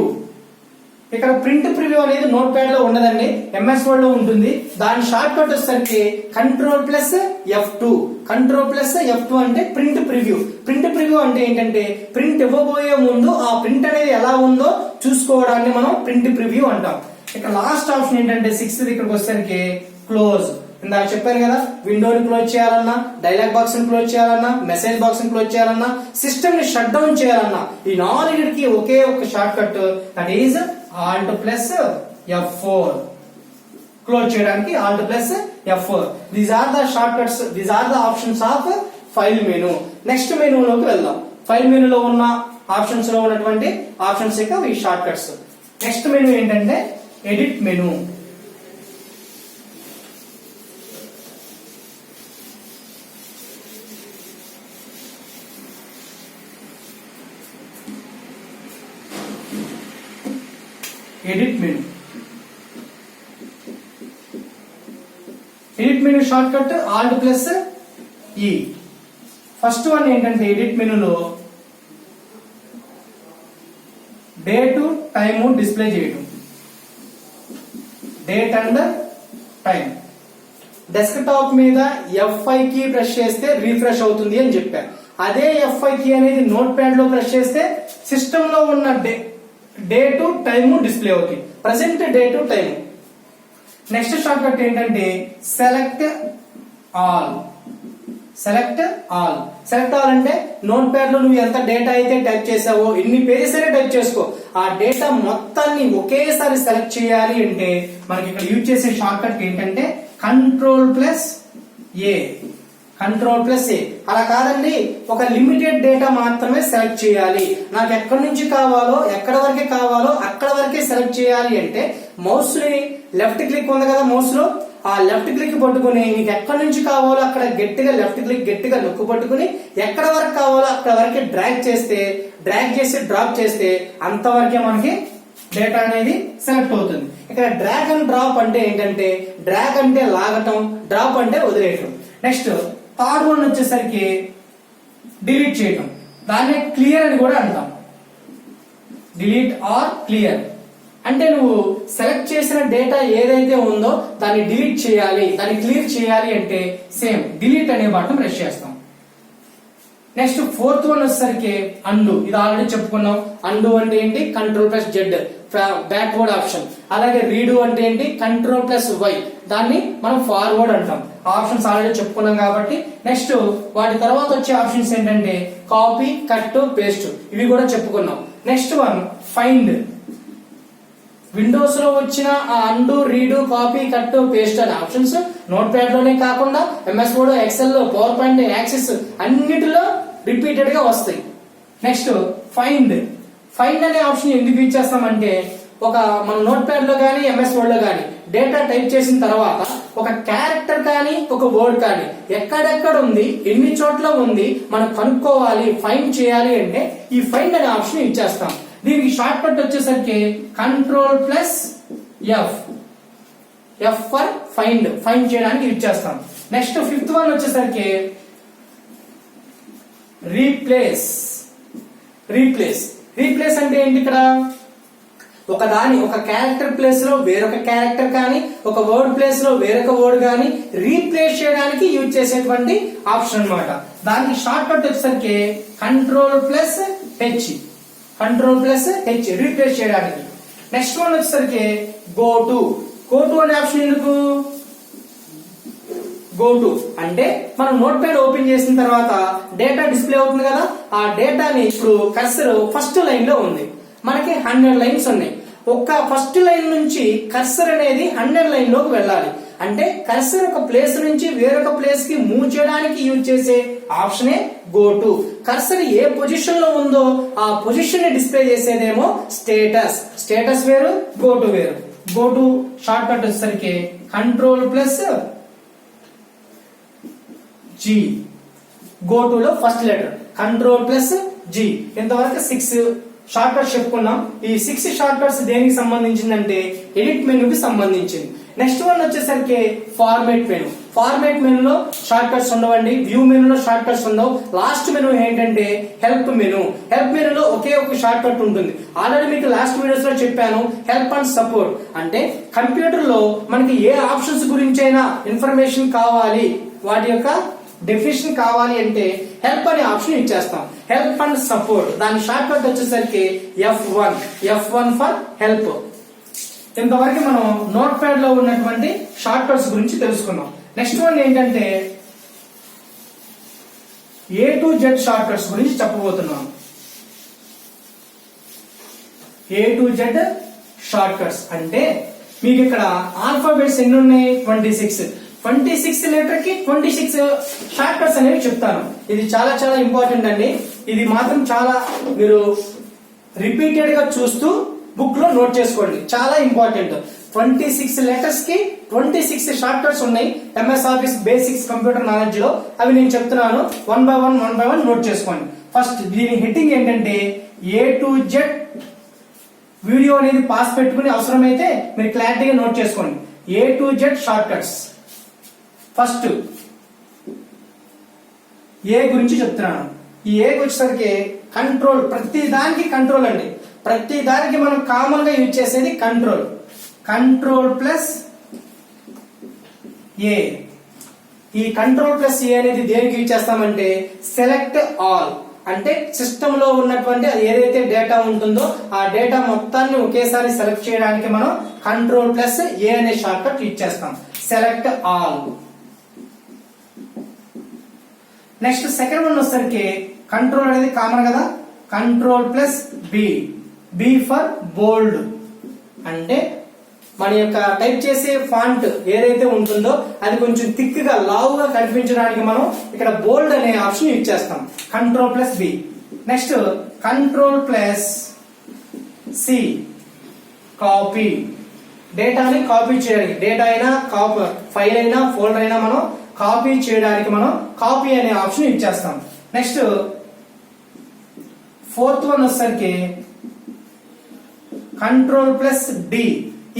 ఇక్కడ ప్రింట్ ప్రివ్యూ అనేది నోట్ ప్యాడ్ లో ఉండదండి, ఎంఎస్ వర్డ్ లో ఉంటుంది. దాని షార్ట్ కట్ వచ్చేసరికి control plus F2. Control plus F2 అంటే ప్రింట్ ప్రివ్యూ. ప్రింట్ ప్రివ్యూ అంటే ఏంటంటే ప్రింట్ ఇవ్వబోయే ముందు ఆ ప్రింట్ అనేది ఎలా ఉందో చూసుకోవడాన్ని మనం ప్రింట్ ప్రివ్యూ అంటాం. ఇక్కడ లాస్ట్ ఆప్షన్ ఏంటంటే 6th ఇక్కడికి వచ్చేసరికి క్లోజ్. ఇందాక చెప్పాను కదా, విండోని క్లోజ్ చేయాలన్నా, డైలాగ్ బాక్స్ ని క్లోజ్ చేయాలన్నా, మెసేజ్ బాక్స్ ని క్లోజ్ చేయాలన్నా, సిస్టమ్ ని షట్ డౌన్ చేయాలన్నా ఈ నాలుగిటికి ఒకే ఒక shortcut, that is Alt plus F4. Close చేయడానికి Alt plus F4. These are the shortcuts, these are the options of file menu. Next మెనూలోకి వెళ్దాం. ఫైల్ మెనూలో ఉన్న ఆప్షన్స్ లో ఉన్నటువంటి ఆప్షన్స్ యొక్క ఈ షార్ట్ కట్స్. నెక్స్ట్ మెనూ ఏంటంటే edit menu. Edit menu. Edit menu short cut Alt plus E. First one ఏంటంటే ఎడిట్ మెనూలో డేట్ టైమ్ డిస్ప్లే చేయడం. Date and time. Desk top మీద F5 కీ ప్రెస్ చేస్తే రీఫ్రెష్ అవుతుంది అని చెప్పారు. అదే F5 కీ అనేది నోట్ ప్యాడ్ లో ప్రెస్ చేస్తే సిస్టమ్ లో ఉన్న డేట్ టైమ్ డిస్ప్లే అవుతుంది. Present date time. Next shortcut ఏంటంటే select all. Select all. Select all అంటే నోట్ ప్యాడ్ లో నువ్వు ఎంత డేటా అయితే టైప్ చేసావో, ఎన్ని పేజెస్ అయినా టైప్ చేసుకో, ఆ డేటా మొత్తాన్ని ఒకేసారి సెలెక్ట్ చేయాలి అంటే మనకి ఇక్కడ యూజ్ చేసే షార్ట్ కట్ ఏంటంటే కంట్రోల్ ప్లస్ ఏ. కంట్రోల్ ప్లస్ ఏ. అలా కాదండి, ఒక లిమిటెడ్ డేటా మాత్రమే సెలెక్ట్ చేయాలి, నాకు ఎక్కడి నుంచి కావాలో ఎక్కడ వరకే కావాలో అక్కడ వరకే సెలెక్ట్ చేయాలి అంటే మౌస్ ని లెఫ్ట్ క్లిక్ ఉంది కదా మౌస్ లో, ఆ లెఫ్ట్ క్లిక్ పట్టుకుని నీకు ఎక్కడి నుంచి కావాలో అక్కడ గట్టిగా లెఫ్ట్ క్లిక్ గట్టిగా నొక్కు పట్టుకుని ఎక్కడ వరకు కావాలో అక్కడ వరకే డ్రాగ్ చేసి డ్రాప్ చేస్తే అంతవరకే మనకి డేటా అనేది సెలెక్ట్ అవుతుంది. ఇక్కడ డ్రాగ్ అండ్ డ్రాప్ అంటే ఏంటంటే డ్రాగ్ అంటే లాగటం, డ్రాప్ అంటే వదిలేయటం. నెక్స్ట్ థర్డ్ వన్ వచ్చేసరికి డిలీట్ చేయటం. దాన్ని క్లియర్ అని కూడా అంటాం. డిలీట్ ఆర్ క్లియర్ అంటే నువ్వు సెలెక్ట్ చేసిన డేటా ఏదైతే ఉందో దాన్ని డిలీట్ చేయాలి, దాన్ని క్లియర్ చేయాలి అంటే సేమ్ డిలీట్ అనే బటన్ ప్రెస్ చేస్తాం. నెక్స్ట్ 4th వన్ వచ్చేసరికి అండు. ఇది ఆల్రెడీ చెప్పుకున్నాం. అండు అంటే ఏంటి? Control plus Z, backward option. అలాగే రీడు అంటే ఏంటి? కంట్రోల్ ప్లస్ వై, దాన్ని మనం ఫార్వర్డ్ అంటాం. ఆప్షన్స్ ఆల్రెడీ చెప్పుకున్నాం కాబట్టి నెక్స్ట్ వాటి తర్వాత వచ్చే ఆప్షన్స్ ఏంటంటే కాపీ, కట్, పేస్ట్. ఇవి కూడా చెప్పుకున్నాం. Next one find. విండోస్ లో వచ్చిన ఆ undo, redo, copy, cut, paste అనే ఆప్షన్స్ నోట్ ప్యాడ్ లోనే కాకుండా MS Word, Excel, PowerPoint, Access అన్నిటిలో రిపీటెడ్ గా వస్తాయి. Next find. ఫైండ్ అనే ఆప్షన్ ఎందుకు యూజ్ చేస్తామంటే మన నోట్ ప్యాడ్ లో గానీ ఎంఎస్ వర్డ్ లో గానీ డేటా టైప్ చేసిన తర్వాత ఒక క్యారెక్టర్ కానీ ఒక వర్డ్ కానీ ఎక్కడెక్కడ ఉంది, ఎన్ని చోట్ల ఉంది మనం కనుక్కోవాలి, ఫైండ్ చేయాలి అంటే ఈ ఫైండ్ అనే ఆప్షన్ యూజ్ చేస్తాం. దీనికి షార్ట్ కట్ వచ్చేసరికి control plus F. F for find, find చేయడానికి యూజ్ చేస్తాం. నెక్స్ట్ 5th వన్ వచ్చేసరికి రీప్లేస్. రీప్లేస్ అంటే ఏంటి? ఇక్కడ ఒక క్యారెక్టర్ ప్లేస్ లో వేరొక క్యారెక్టర్ కానీ ఒక వర్డ్ ప్లేస్ లో వేరొక వర్డ్ కానీ రీప్లేస్ చేయడానికి యూజ్ చేసేటువంటి ఆప్షన్ అన్నమాట. దానికి షార్ట్ కట్ వచ్చేసరికి control plus H. Control plus H replace చేయడానికి. నెక్స్ట్ వన్ వచ్చేసరికి గో టు అనే ఆప్షన్ ఎందుకు? గో టు అంటే మనం నోట్ ప్యాడ్ ఓపెన్ చేసిన తర్వాత డేటా డిస్ప్లే అవుతుంది కదా, ఆ డేటాని ఇప్పుడు కర్సర్ ఫస్ట్ లైన్ లో ఉంది. మనకి 100 లైన్స్ ఉన్నాయి. ఒక్క ఫస్ట్ లైన్ నుంచి కర్సర్ అనేది 100 లైన్ లోకి వెళ్ళాలి అంటే కర్సర్ ఒక ప్లేస్ నుంచి వేరొక ప్లేస్ కి మూవ్ చేయడానికి యూజ్ చేసే ఆప్షనే గో టు. కర్సర్ ఏ పొజిషన్ లో ఉందో ఆ పొజిషన్ ని డిస్ప్లే చేసేదేమో స్టేటస్. స్టేటస్ వేరు, గో టు వేరు. గో టు షార్ట్ కట్ వచ్చేసరికి control plus G. Go to లో first letter control plus G. ఇంతవరకు 6 షార్ట్ కట్స్ చెప్పుకున్నాం. ఈ 6 షార్ట్ కట్స్ దేనికి సంబంధించిందంటే ఎడిట్ మెనూకి సంబంధించింది. నెక్స్ట్ వన్ వచ్చేసరికి ఫార్మేట్ మెనూ. ఫార్మేట్ మెనూలో షార్ట్ కట్స్ ఉండవండి, వ్యూ మెనూలో షార్ట్ కట్స్ ఉండవు. లాస్ట్ మెనూ ఏంటంటే హెల్ప్ మెనూ. హెల్ప్ మెనూలో ఒకే ఒక షార్ట్ కట్ ఉంటుంది. ఆల్రెడీ మీకు లాస్ట్ వీడియోస్ లో చెప్పాను, హెల్ప్ అండ్ సపోర్ట్ అంటే కంప్యూటర్ లో మనకి ఏ ఆప్షన్స్ గురించి అయినా ఇన్ఫర్మేషన్ కావాలి, వాటి యొక్క డెఫినేషన్ కావాలి అంటే హెల్ప్ అనే ఆప్షన్ ఇచ్చేస్తాం. హెల్ప్ అండ్ సపోర్ట్ దాని షార్ట్ కట్ వచ్చేసరికి F1 ఫర్ హెల్ప్. ఇంతవరకు మనం నోట్ ప్యాడ్ లో ఉన్నటువంటి షార్ట్ కట్స్ గురించి తెలుసుకున్నాం. నెక్స్ట్ వన్ ఏంటంటే A to Z short cuts గురించి చెప్పబోతున్నాం. A to Z short cuts అంటే మీకు ఇక్కడ ఆల్ఫాబెట్స్ ఎన్ని ఉన్నాయి? 26 లెటర్ కి 26 షార్ట్ కట్స్ అనేవి చెప్తాను. ఇది చాలా చాలా ఇంపార్టెంట్ అండి. ఇది మాత్రం చాలా మీరు రిపీటెడ్ గా చూస్తూ బుక్ లో నోట్ చేసుకోండి, చాలా ఇంపార్టెంట్. 26 లెటర్స్ కి 26 షార్ట్ కట్స్ ఉన్నాయి MS office basics computer knowledge లో. అవి నేను చెప్తున్నాను, వన్ బై వన్ నోట్ చేసుకోండి. ఫస్ట్ దీని హెడ్డింగ్ ఏంటంటే A to Z. వీడియో అనేది పాస్ పెట్టుకుని అవసరమైతే మీరు క్లారిటీగా నోట్ చేసుకోండి. A to Z shortcuts. First A గురించి చెప్తున్నాను. ఈ ఏ వచ్చేసరికి కంట్రోల్. ప్రతి దానికి కంట్రోల్ అండి. ప్రతి దానికి మనం కామన్ గా యూజ్ చేసేది కంట్రోల్ ప్లస్ ఏ. ఈ కంట్రోల్ ప్లస్ ఏ అనేది దేనికి యూజ్ చేస్తామంటే సెలెక్ట్ ఆల్ అంటే సిస్టమ్ లో ఉన్నటువంటి ఏదైతే డేటా ఉంటుందో ఆ డేటా మొత్తాన్ని ఒకేసారి సెలెక్ట్ చేయడానికి మనం కంట్రోల్ ప్లస్ ఏ అనే షార్ట్ కట్ యూజ్ చేస్తాం. Select all. Next second one వచ్చేసరికి కంట్రోల్ అనేది కామన్ కదా, కంట్రోల్ ప్లస్ బి ఫర్ బోల్డ్ అంటే మన యొక్క టైప్ చేసే ఫాంట్ ఏదైతే ఉంటుందో అది కొంచెం థిక్ గా లావుగా కనిపించడానికి మనం ఇక్కడ బోల్డ్ అనే ఆప్షన్ యూజ్ చేస్తాం. Control plus B. Next control plus C copy. డేటాని కాపీ చేయడానికి, డేటా అయినా ఫైల్ అయినా ఫోల్డర్ అయినా మనం కాపీ చేయడానికి మనం కాపీ అనే ఆప్షన్ యూజ్ చేస్తాం. నెక్స్ట్ ఫోర్త్ వన్ వచ్చేసరికి కంట్రోల్ ప్లస్ డి.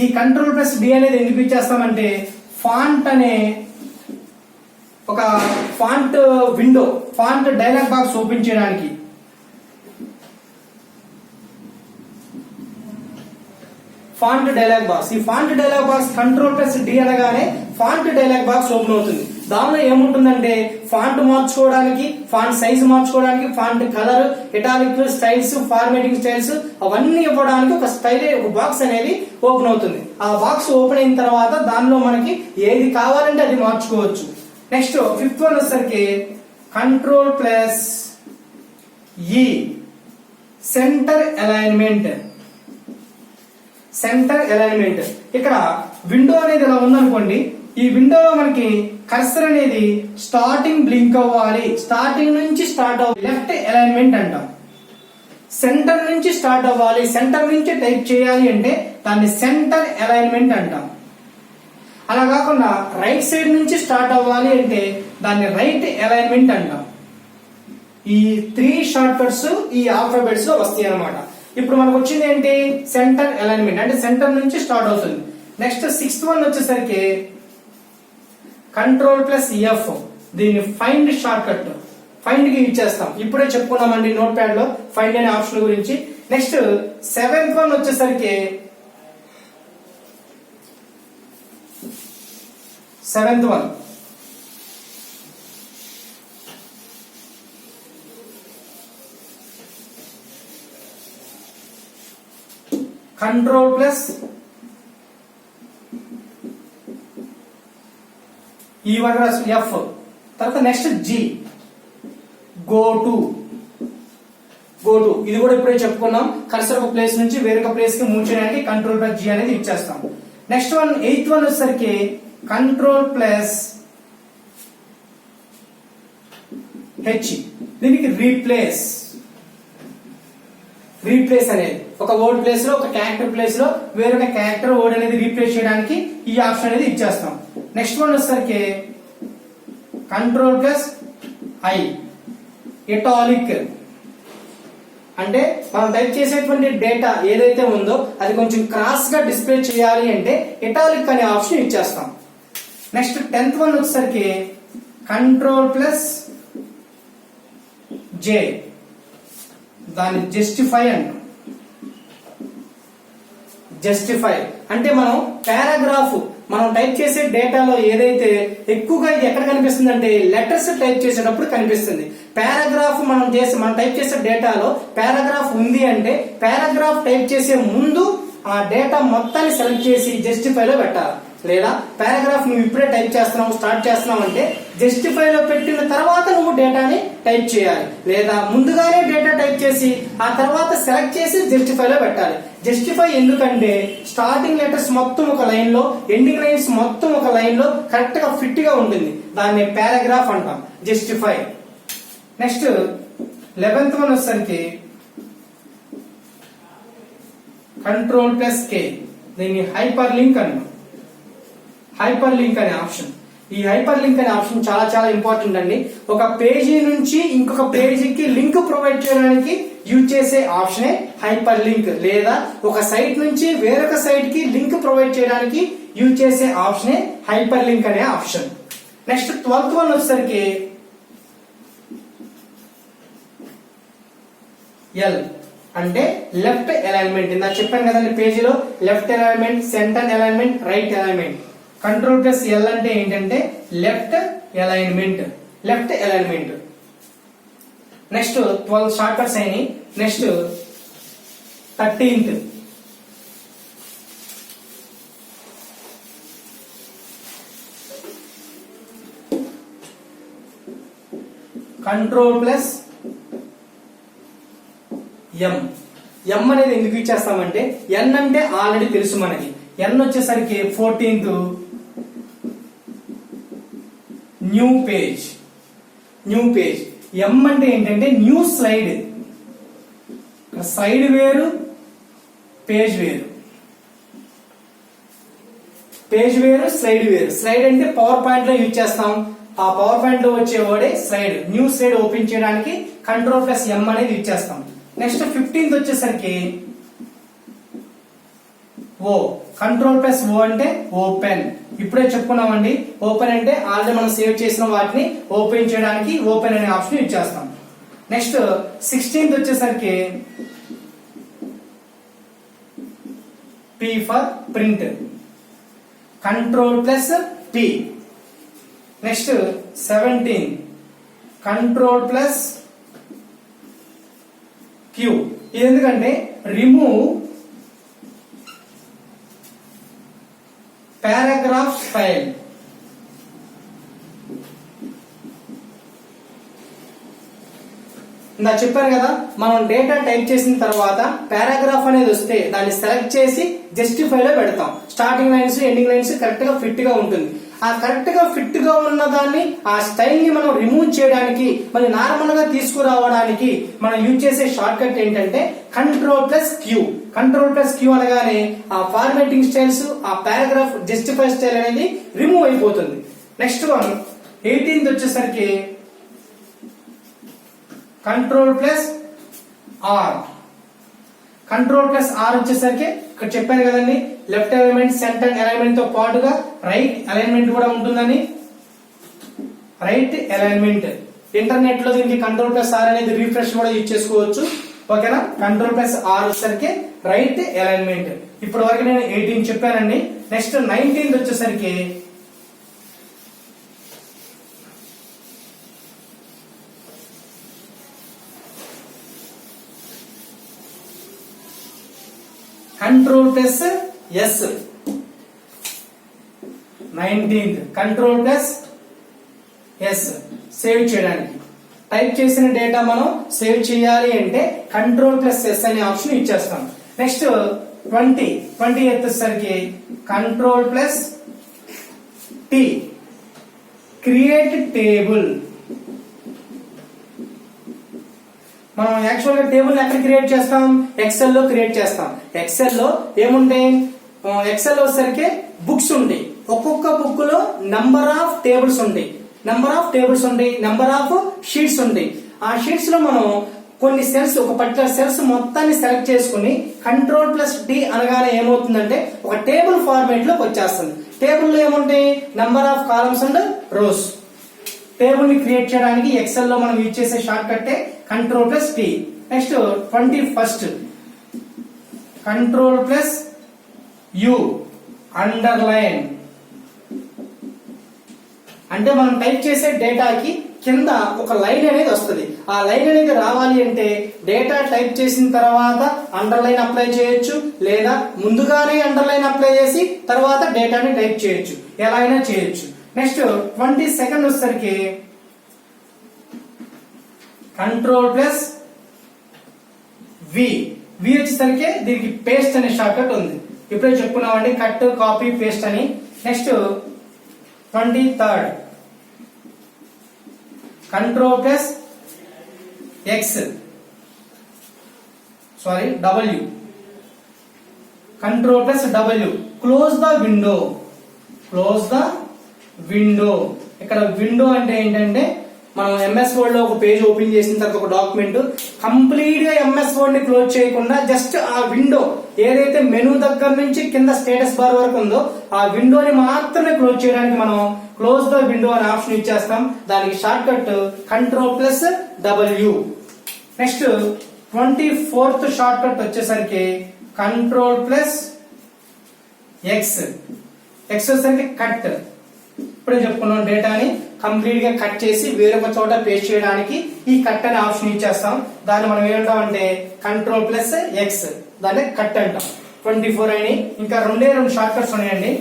ఈ కంట్రోల్ ప్లస్ డి అనేది ఎందుకు ఇచ్చేస్తామంటే ఫాంట్ అనే ఒక font window, font dialog box open చేయడానికి. Font dialog box. ఈ font dialog box control plus D అనగానే ఫాంట్ డైలాగ్ బాక్స్ ఓపెన్ అవుతుంది. దానిలో ఏముంటుందంటే ఫాంట్ మార్చుకోవడానికి, ఫాంట్ సైజ్ మార్చుకోవడానికి, font colour, italic styles, formatting styles అవన్నీ ఇవ్వడానికి ఒక బాక్స్ అనేది ఓపెన్ అవుతుంది. ఆ బాక్స్ ఓపెన్ అయిన తర్వాత దానిలో మనకి ఏది కావాలంటే అది మార్చుకోవచ్చు. నెక్స్ట్ ఫిఫ్త్ వన్ వచ్చేసరికి కంట్రోల్ ప్లస్ ఈ సెంటర్ అలైన్మెంట్. ఇక్కడ విండో అనేది ఇలా ఉందనుకోండి. ఈ విండోలో మనకి కర్సర్ అనేది స్టార్టింగ్ బ్లింక్ అవ్వాలి, స్టార్టింగ్ నుంచి స్టార్ట్ అవ్వాలి. లెఫ్ట్ అలైన్మెంట్ అంటాం. సెంటర్ నుంచి స్టార్ట్ అవ్వాలి, సెంటర్ నుంచి టైప్ చేయాలి అంటే దాన్ని సెంటర్ అలైన్మెంట్ అంటాం. అలా కాకుండా రైట్ సైడ్ నుంచి స్టార్ట్ అవ్వాలి అంటే దాన్ని రైట్ అలైన్మెంట్ అంటాం. ఈ 3 షార్ట్ కట్స్ ఈ ఆల్ఫాబెట్స్ లో వస్తాయి అన్నమాట. ఇప్పుడు మనకు వచ్చింది ఏంటి? సెంటర్ అలైన్మెంట్ అంటే సెంటర్ నుంచి స్టార్ట్ అవుతుంది. నెక్స్ట్ 6th వన్ వచ్చేసరికి కంట్రోల్ ప్లస్ ఎఫ్. దీన్ని ఫైండ్ షార్ట్ కట్, ఫైండ్ కి యూజ్ చేస్తాం. ఇప్పుడే చెప్పుకున్నామండి నోట్ ప్యాడ్ లో ఫైండ్ అనే ఆప్షన్ గురించి. నెక్స్ట్ 7th వన్ వచ్చేసరికి కంట్రోల్ ప్లస్ ఈ వర్డ్ ఎఫ్. తర్వాత నెక్స్ట్ జీ గో టు. ఇది కూడా ఇప్పుడే చెప్పుకున్నాం. కర్సర్ ఒక ప్లేస్ నుంచి వేరొక ప్లేస్ కి మూవ్ చేయడానికి కంట్రోల్ ప్లస్ జీ అనేది ఇచ్చేస్తాం. నెక్స్ట్ వన్ 8th వన్ వచ్చేసరికి కంట్రోల్ ప్లస్ హెచ్. దీనికి రీప్లేస్ అనేది ఒక వర్డ్ ప్లేస్ లో, ఒక క్యారెక్టర్ ప్లేస్ లో వేరొక క్యారెక్టర్ వర్డ్ అనేది రీప్లేస్ చేయడానికి ఈ ఆప్షన్ అనేది ఇచ్చేస్తాం. నెక్స్ట్ వన్ వచ్చేసరికి కంట్రోల్ ప్లస్ ఐ ఇటాలిక్. అంటే మనం టైప్ చేసేటువంటి డేటా ఏదైతే ఉందో అది కొంచెం క్రాస్ గా డిస్ప్లే చేయాలి అంటే ఇటాలిక్ అనే ఆప్షన్ ఇచ్చేస్తాం. నెక్స్ట్ 10th వన్ వచ్చేసరికి Ctrl+J, దాన్ని జస్టిఫై అంటాం. జస్టిఫై అంటే మనం పారాగ్రాఫ్ మనం టైప్ చేసే డేటాలో ఏదైతే ఎక్కువగా ఇది ఎక్కడ కనిపిస్తుంది అంటే లెటర్స్ టైప్ చేసేటప్పుడు కనిపిస్తుంది. పారాగ్రాఫ్ మనం టైప్ చేసే డేటాలో పారాగ్రాఫ్ ఉంది అంటే పారాగ్రాఫ్ టైప్ చేసే ముందు ఆ డేటా మొత్తాన్ని సెలెక్ట్ చేసి జస్టిఫైలో పెట్టాలి. లేదా పారాగ్రాఫ్ నువ్వు ఇప్పుడే టైప్ చేస్తున్నావు స్టార్ట్ చేస్తున్నావు అంటే జస్టిఫైలో పెట్టిన తర్వాత నువ్వు డేటాని టైప్ చేయాలి. లేదా ముందుగానే డేటా టైప్ చేసి ఆ తర్వాత సెలెక్ట్ చేసి జస్టిఫైలో పెట్టాలి. జస్టిఫై ఎందుకంటే స్టార్టింగ్ లెటర్స్ మొత్తం ఒక లైన్ లో, ఎండింగ్ లైన్స్ మొత్తం ఒక లైన్ లో కరెక్ట్ గా ఫిట్ గా ఉంటుంది. దాన్ని పారాగ్రాఫ్ అంటాం, జస్టిఫై. నెక్స్ట్ 11th వన్ వచ్చేసరికి Ctrl+K, దీన్ని హైపర్ లింక్ అంటాం. హైపర్ లింక్ అనే ఆప్షన్, ఈ హైపర్ లింక్ అనే ఆప్షన్ చాలా చాలా ఇంపార్టెంట్ అండి. ఒక పేజీ నుంచి ఇంకొక పేజీకి లింక్ ప్రొవైడ్ చేయడానికి యూజ్ చేసే ఆప్షనే హైపర్ లింక్. లేదా ఒక సైట్ నుంచి వేరొక సైట్ కి లింక్ ప్రొవైడ్ చేయడానికి యూజ్ చేసే ఆప్షనే హైపర్ లింక్ అనే ఆప్షన్. నెక్స్ట్ 12th వన్ వచ్చేసరికి ఎల్ అంటే లెఫ్ట్ అలైన్మెంట్. ఇందా చెప్పాను కదండి పేజీలో left alignment, centre alignment, right alignment. Ctrl+L అంటే ఏంటంటే left alignment, left alignment. Next 12 shortcuts అయినాయి. Next 13th Ctrl+M. M అనేది ఎందుకు ఇచ్చేస్తామంటే N అంటే ఆల్రెడీ తెలుసు మనకి. N వచ్చేసరికి 14th new page. New page. M అంటే ఏంటంటే న్యూ స్లైడ్. స్లైడ్ వేరు, పేజ్ వేరు. పేజ్ వేరు, స్లైడ్ వేరు. స్లైడ్ అంటే పవర్ పాయింట్ లో యూజ్ చేస్తాం. ఆ పవర్ పాయింట్ లో వచ్చే వర్డే స్లైడ్. న్యూ స్లైడ్ ఓపెన్ చేయడానికి Ctrl+M అనేది యూజ్ చేస్తాం. నెక్స్ట్ 15th వచ్చేసరికి ఓ. Ctrl+O అంటే ఓపెన్. ఇప్పుడే చెప్పుకున్నామండి, ఓపెన్ అంటే ఆల్రెడీ మనం సేవ్ చేసిన వాటిని ఓపెన్ చేయడానికి ఓపెన్ అనే ఆప్షన్ యూజ్ చేస్తాం. నెక్స్ట్ 16th వచ్చేసరికి P for print. Ctrl+P. Next 17 Ctrl+Q. ఇది ఎందుకంటే రిమూవ్ పారాగ్రాఫ్ ఫైల్. ఇందా చెప్పాను కదా, మనం డేటా టైప్ చేసిన తర్వాత పారాగ్రాఫ్ అనేది వస్తే దాన్ని సెలెక్ట్ చేసి జస్టిఫైలో పెడతాం. Starting lines, ending lines correct గా ఫిట్ గా ఉంటుంది. ఆ కరెక్ట్ గా ఫిట్ గా ఉన్న దాన్ని, ఆ స్టైల్ ని మనం రిమూవ్ చేయడానికి, మరి నార్మల్ గా తీసుకురావడానికి మనం యూజ్ చేసే షార్ట్ కట్ ఏంటంటే Ctrl+Q. Ctrl+Q అనగానే ఆ ఫార్మాటింగ్ స్టైల్స్, ఆ పారాగ్రాఫ్ జస్టిఫై స్టైల్ అనేది రిమూవ్ అయిపోతుంది. నెక్స్ట్ వన్ 18th వచ్చేసరికి Ctrl+R. Ctrl+R వచ్చేసరికి ఇక్కడ చెప్పాను కదండి, లెఫ్ట్ అలైన్మెంట్, సెంటర్ అలైన్మెంట్ తో పాటుగా రైట్ అలైన్మెంట్ కూడా ఉంటుందని. రైట్ అలైన్మెంట్ ఇంటర్నెట్ లో దీనికి Ctrl+R అనేది రిఫ్రెష్ కూడా యూజ్ చేసుకోవచ్చు. ఓకేనా. Ctrl+R వచ్చేసరికి రైట్ అలైన్మెంట్. ఇప్పటి వరకు నేను 18 చెప్పానండి. నెక్స్ట్ 19th వచ్చేసరికి Ctrl+S. 19th Ctrl+S సేవ్ చేయడానికి. టైప్ చేసిన డేటా మనం సేవ్ చేయాలి అంటే Ctrl+S అనే ఆప్షన్ ఇచ్చేస్తాం. నెక్స్ట్ 20 వచ్చేసరికి Ctrl+T. Create table. మనం యాక్చువల్ గా టేబుల్ ఎక్కడ క్రియేట్ చేస్తాం? ఎక్సెల్ లో క్రియేట్ చేస్తాం. ఎక్సెల్ లో ఏముంటాయి? ఎక్సెల్ వచ్చేసరికి బుక్స్ ఉంటాయి. ఒక్కొక్క బుక్ లో నంబర్ ఆఫ్ టేబుల్స్ ఉంటాయి, నంబర్ ఆఫ్ షీట్స్ ఉంటాయి. ఆ షీట్స్ లో మనం కొన్ని సెల్స్, ఒక పర్టికులర్ సెల్స్ మొత్తాన్ని సెలెక్ట్ చేసుకుని Ctrl+D అనగానే ఏమవుతుందంటే ఒక టేబుల్ ఫార్మేట్ లోకి వచ్చేస్తుంది. టేబుల్ లో ఏముంటాయి? Number of columns and rows. Table ని క్రియేట్ చేయడానికి ఎక్సెల్ లో మనం యూజ్ చేసే short cut Ctrl+T. Next 21st Ctrl+U underline. అంటే మనం టైప్ చేసే డేటాకి కింద ఒక లైన్ అనేది వస్తుంది. ఆ లైన్ అనేది రావాలి అంటే డేటా టైప్ చేసిన తర్వాత అండర్లైన్ అప్లై చేయొచ్చు, లేదా ముందుగానే అండర్లైన్ అప్లై చేసి తర్వాత డేటాని టైప్ చేయొచ్చు, ఎలా అయినా చేయొచ్చు. నెక్స్ట్ 22nd వచ్చేసరికి Ctrl+V. వచ్చేసరికి దీనికి పేస్ట్ అనే షార్ట్ కట్ ఉంది. ఇప్పుడే చెప్పుకున్నామండి, కట్, కాపీ, పేస్ట్ అని. Next 23rd Ctrl+X W. Ctrl+W. Close the window. ఇక్కడ విండో అంటే ఏంటంటే మనం ఎంఎస్ వర్డ్ లో ఒక పేజ్ ఓపెన్ చేసిన తర్వాత ఒక డాక్యుమెంట్ కంప్లీట్ గా ఎంఎస్ వర్డ్ ని క్లోజ్ చేయకుండా జస్ట్ ఆ విండో ఏదైతే మెనూ దగ్గర నుంచి కింద స్టేటస్ బార్ వరకు ఉందో ఆ విండోని మాత్రమే క్లోజ్ చేయడానికి మనం క్లోజ్ ద విండో అనే ఆప్షన్ ఇచ్చేస్తాం. దానికి short cut Ctrl+W. Next 24th short cut వచ్చేసరికి Ctrl+X. వచ్చేసరికి కట్. ఇప్పుడే చెప్పుకున్నాం, డేటాని కంప్లీట్ గా కట్ చేసి వేరొక చోట పేస్ట్ చేయడానికి ఈ కట్ అనే ఆప్షన్ ఇచ్చేస్తాం. దాన్ని మనం ఏమంటామంటే Ctrl+X, దాన్ని కట్ అంటాం. 24 అయినాయి. ఇంకా 2 షార్ట్ కట్స్ ఉన్నాయండి.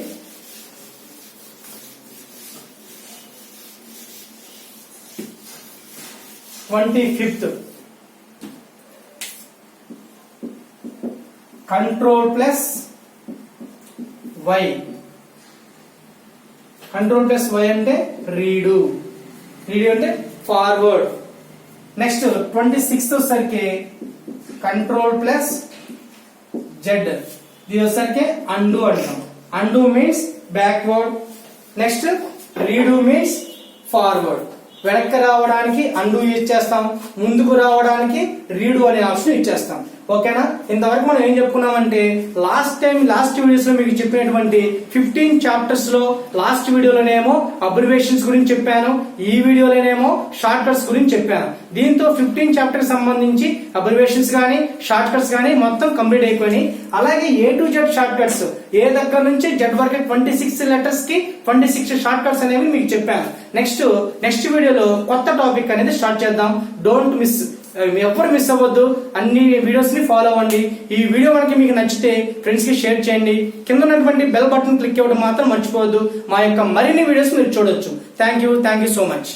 Ctrl+Y. Ctrl+Y అంటే రీడు అంటే ఫార్వర్డ్. నెక్స్ట్ 26th వచ్చేసరికి Ctrl+Z. ఇది వచ్చేసరికి అండు అంటాం. Undo means backward. Next redo means forward. వెనక్కి రావడానికి అండు యూజ్ చేస్తాం, ముందుకు రావడానికి రీడు అనే ఆప్షన్ ఇచ్చేస్తాం. ఓకేనా? ఇంతవరకు మనం ఏం చెప్పుకున్నామంటే లాస్ట్ వీడియోస్ లో మీకు చెప్పినటువంటి 15 చాప్టర్స్ లో లాస్ట్ వీడియోలోనేమో అబ్రివేషన్స్ గురించి చెప్పాను, ఈ వీడియోలోనేమో షార్ట్ కట్స్ గురించి చెప్పాను. దీంతో 15 చాప్టర్ సంబంధించి అబ్రివేషన్స్ గానీ షార్ట్ కట్స్ గానీ మొత్తం కంప్లీట్ అయిపోయినాయి. అలాగే A to Z shortcuts, A దగ్గర నుంచి జెడ్ వరకు 26 లెటర్స్ కి 26 షార్ట్ కట్స్ అనేవి మీకు చెప్పాను. నెక్స్ట్ వీడియోలో కొత్త టాపిక్ అనేది స్టార్ట్ చేద్దాం. డోంట్ మిస్, ఎవరు మిస్ అవ్వద్దు. అన్ని వీడియోస్ ని ఫాలో అవ్వండి. ఈ వీడియో మనకి మీకు నచ్చితే ఫ్రెండ్స్ కి షేర్ చేయండి. కింద ఉన్నటువంటి బెల్ బటన్ క్లిక్ ఇవ్వడం మాత్రం మర్చిపోవద్దు. మా యొక్క మరిన్ని వీడియోస్ మీరు చూడొచ్చు. Thank you so much.